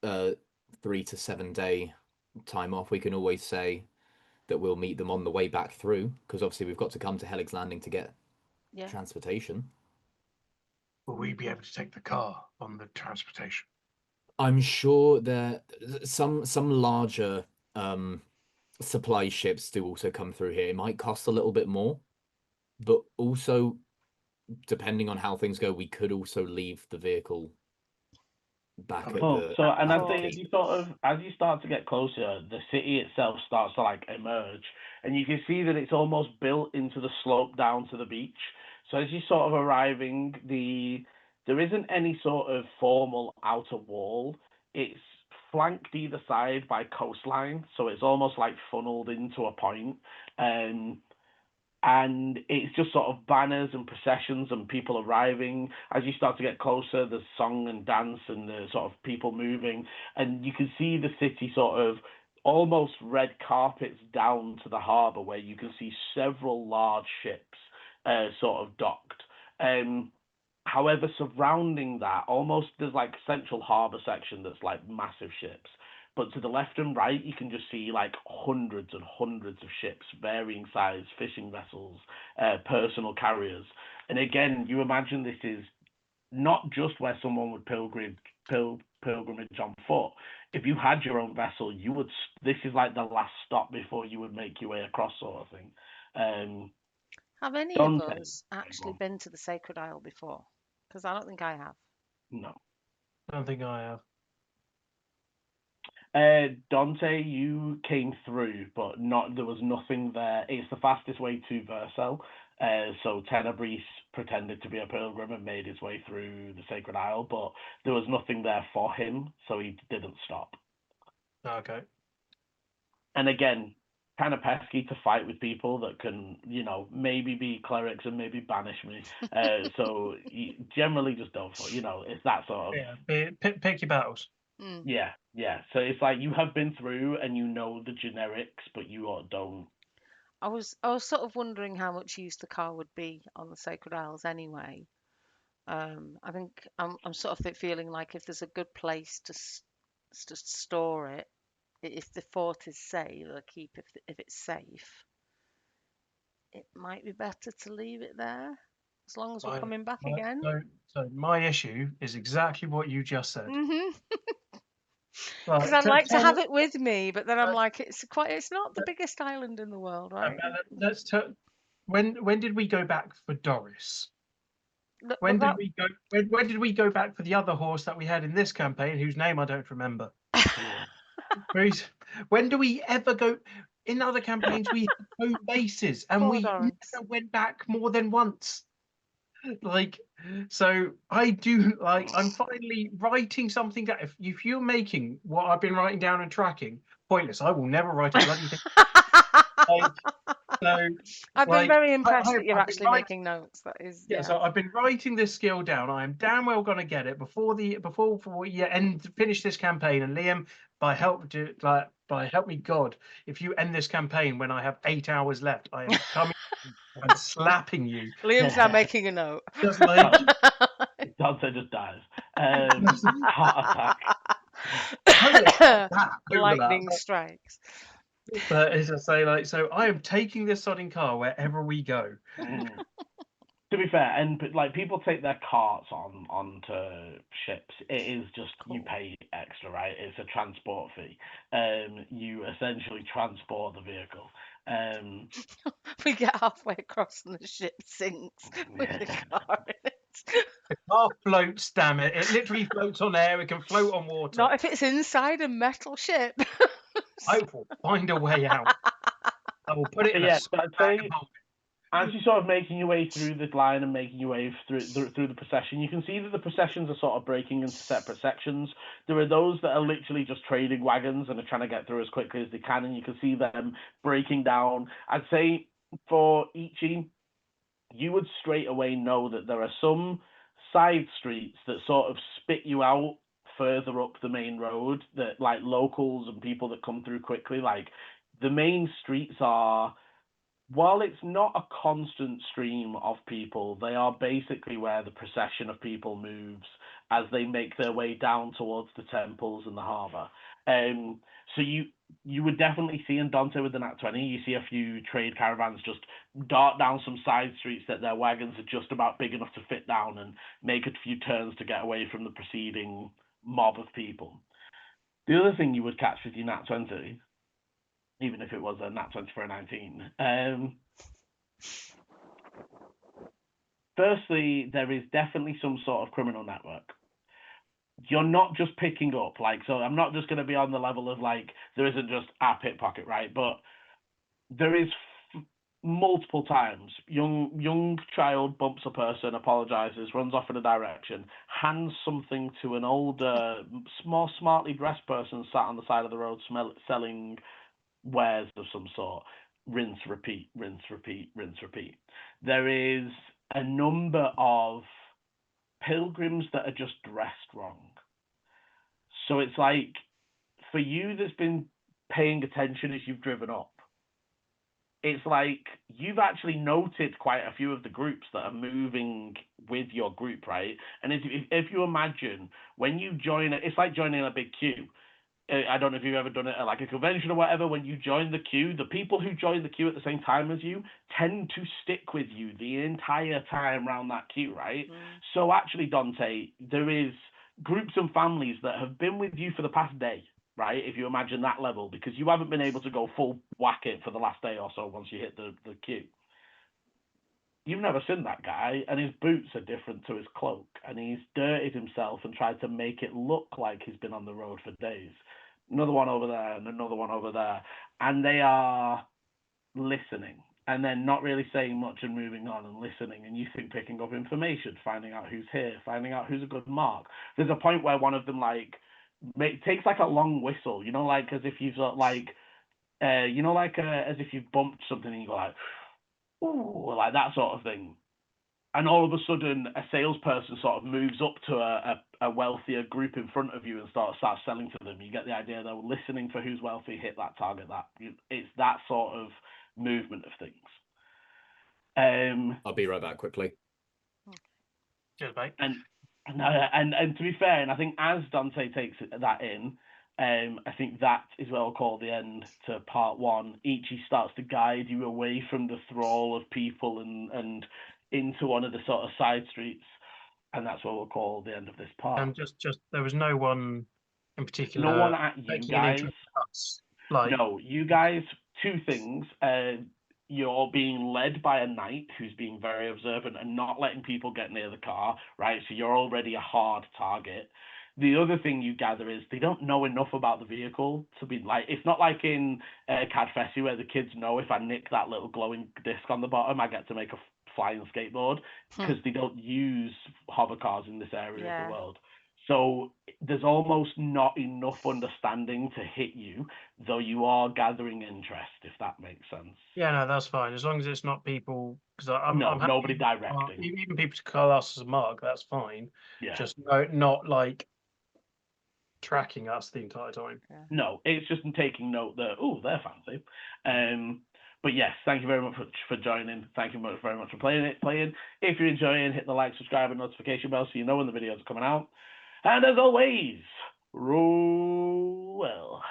Speaker 4: 3 to 7 day time off, we can always say that we'll meet them on the way back through, because obviously we've got to come to Hellig's Landing to get transportation.
Speaker 3: Will we be able to take the car on the transportation?
Speaker 4: I'm sure that some larger supply ships do also come through here. It might cost a little bit more, but also depending on how things go, we could also leave the vehicle back at the.
Speaker 1: So, and
Speaker 4: I'd
Speaker 1: say as you start to get closer, the city itself starts to like emerge, and you can see that it's almost built into the slope down to the beach. So as you're sort of arriving, there isn't any sort of formal outer wall. It's flanked either side by coastline, so it's almost like funneled into a point. and it's just sort of banners and processions and people arriving. As you start to get closer, there's song and dance and the sort of people moving, and you can see the city sort of almost red carpets down to the harbour, where you can see several large ships sort of docked. However, surrounding that, almost there's like a central harbour section that's like massive ships. But to the left and right, you can just see like hundreds and hundreds of ships, varying size, fishing vessels, personal carriers. And again, you imagine this is not just where someone would pilgrimage on foot. If you had your own vessel, you would. This is like the last stop before you would make your way across, sort of thing.
Speaker 2: Have any of
Speaker 1: Dante,
Speaker 2: us actually been to the Sacred Isle before? Because I don't think I have.
Speaker 1: no.
Speaker 3: I don't think I have.
Speaker 1: Dante, you came through, but not. There was nothing there. It's the fastest way to Vercel. So Tenebris pretended to be a pilgrim and made his way through the Sacred Isle, but there was nothing there for him, so he didn't stop.
Speaker 3: Okay.
Speaker 1: And again, kind of pesky to fight with people that can, maybe be clerics and maybe banish me. So generally just don't, it's that sort of.
Speaker 3: Yeah, pick your battles.
Speaker 1: Yeah. So it's like you have been through and you know the generics, but you don't.
Speaker 2: I was sort of wondering how much use the car would be on the Sacred Isles anyway. I think I'm sort of feeling like if there's a good place to store it, if the fort is safe, or keep if it's safe, it might be better to leave it there as long as we're coming back again.
Speaker 3: So my issue is exactly what you just said.
Speaker 2: Because I'd like to have it with me, but then I'm like, it's not the biggest island in the world, right?
Speaker 3: When did we go back for Doris? When
Speaker 2: When
Speaker 3: did we go back for the other horse that we had in this campaign, whose name I don't remember? When do we ever go? In other campaigns, we had home bases, and we never went back more than once. So I do I'm finally writing something down. If you're making what I've been writing down and tracking pointless, I will never write a bloody thing.
Speaker 2: I've been very impressed that you're actually making notes. That is, yeah.
Speaker 3: So I've been writing this skill down. I am damn well going to get it before we finish this campaign. And Liam, by help me God, if you end this campaign when I have 8 hours left, I am coming and slapping you.
Speaker 2: Liam's now making a note.
Speaker 3: Just like
Speaker 1: Dante just dies. Heart
Speaker 3: attack.
Speaker 2: Lightning strikes.
Speaker 3: But as I say, so I am taking this sodding car wherever we go.
Speaker 1: To be fair, and people take their carts onto ships. It is just you pay extra, right? It's a transport fee. You essentially transport the vehicle.
Speaker 2: We get halfway across and the ship sinks with the car in it.
Speaker 3: The car floats, damn it! It literally floats on air. It can float on water.
Speaker 2: Not if it's inside a metal ship.
Speaker 3: I will find a way out. I will put it in a bag.
Speaker 1: As you're sort of making your way through the line and making your way through the procession, you can see that the processions are sort of breaking into separate sections. There are those that are literally just trading wagons and are trying to get through as quickly as they can, and you can see them breaking down. I'd say for Ichi, you would straight away know that there are some side streets that sort of spit you out further up the main road, that like locals and people that come through quickly. Like the main streets are, while it's not a constant stream of people, they are basically where the procession of people moves as they make their way down towards the temples and the harbour. So you would definitely see in Dante with the Nat 20, you see a few trade caravans just dart down some side streets that their wagons are just about big enough to fit down and make a few turns to get away from the preceding mob of people. The other thing you would catch with your Nat 20, even if it was a Nat 20 for a 19. Firstly, there is definitely some sort of criminal network. You're not just picking up, so I'm not just going to be on the level of, there isn't just a pickpocket, right? But there is multiple times, young child bumps a person, apologizes, runs off in a direction, hands something to an older, more smartly dressed person sat on the side of the road selling wares of some sort. rinse, repeat, rinse, repeat, rinse, repeat. There is a number of pilgrims that are just dressed wrong. So it's like, for you that's been paying attention as you've driven up, it's like you've actually noted quite a few of the groups that are moving with your group, right? And if you imagine when you join it, it's like joining a big queue. I don't know if you've ever done it at like a convention or whatever. When you join the queue, the people who join the queue at the same time as you tend to stick with you the entire time around that queue, right? So actually, Dante, there is groups and families that have been with you for the past day, right? If you imagine that level, because you haven't been able to go full whack it for the last day or so once you hit the queue. You've never seen that guy, and his boots are different to his cloak, and he's dirtied himself and tried to make it look like he's been on the road for days. Another one over there, and another one over there, and they are listening, and then not really saying much and moving on and listening, and you think picking up information, finding out who's here, finding out who's a good mark. There's a point where one of them takes like a long whistle, like as if you've like, as if you've bumped something and you go like, ooh, like that sort of thing. And all of a sudden, a salesperson sort of moves up to a wealthier group in front of you and starts selling to them. You get the idea, they're listening for who's wealthy, hit that target. It's that sort of movement of things.
Speaker 4: I'll be right back quickly.
Speaker 3: Cheers, mate.
Speaker 1: And to be fair, and I think as Dante takes that in, I think that is what I'll call the end to part one. Ichi starts to guide you away from the thrall of people and into one of the sort of side streets, and that's what we'll call the end of this part.
Speaker 3: And just there was no one in particular.
Speaker 1: No one at you
Speaker 3: taking an
Speaker 1: guys.
Speaker 3: interest in us. Like,
Speaker 1: No, you guys. Two things. You're being led by a knight who's being very observant and not letting people get near the car, right? So you're already a hard target. The other thing you gather is they don't know enough about the vehicle to be like, it's not like in Cadfessi where the kids know if I nick that little glowing disc on the bottom, I get to make a flying skateboard, because they don't use hover cars in this area of the world. So there's almost not enough understanding to hit you, though you are gathering interest, if that makes sense.
Speaker 3: yeah, no, that's fine. As long as it's not people, because I'm
Speaker 1: nobody
Speaker 3: happy,
Speaker 1: directing.
Speaker 3: even people to call us as a mark, that's fine.
Speaker 1: Yeah.
Speaker 3: Just not like tracking us the entire time.
Speaker 1: No, it's just taking note that, they're fancy. But yes, thank you very much for joining. Thank you very much for playing. If you're enjoying, hit the like, subscribe, and notification bell so you know when the videos are coming out. And as always, roll well.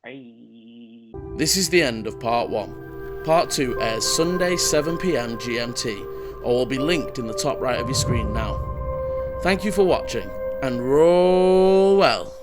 Speaker 1: Bye.
Speaker 5: This is the end of part 1. Part 2 airs Sunday 7 PM GMT, or will be linked in the top right of your screen now. Thank you for watching, and roll well.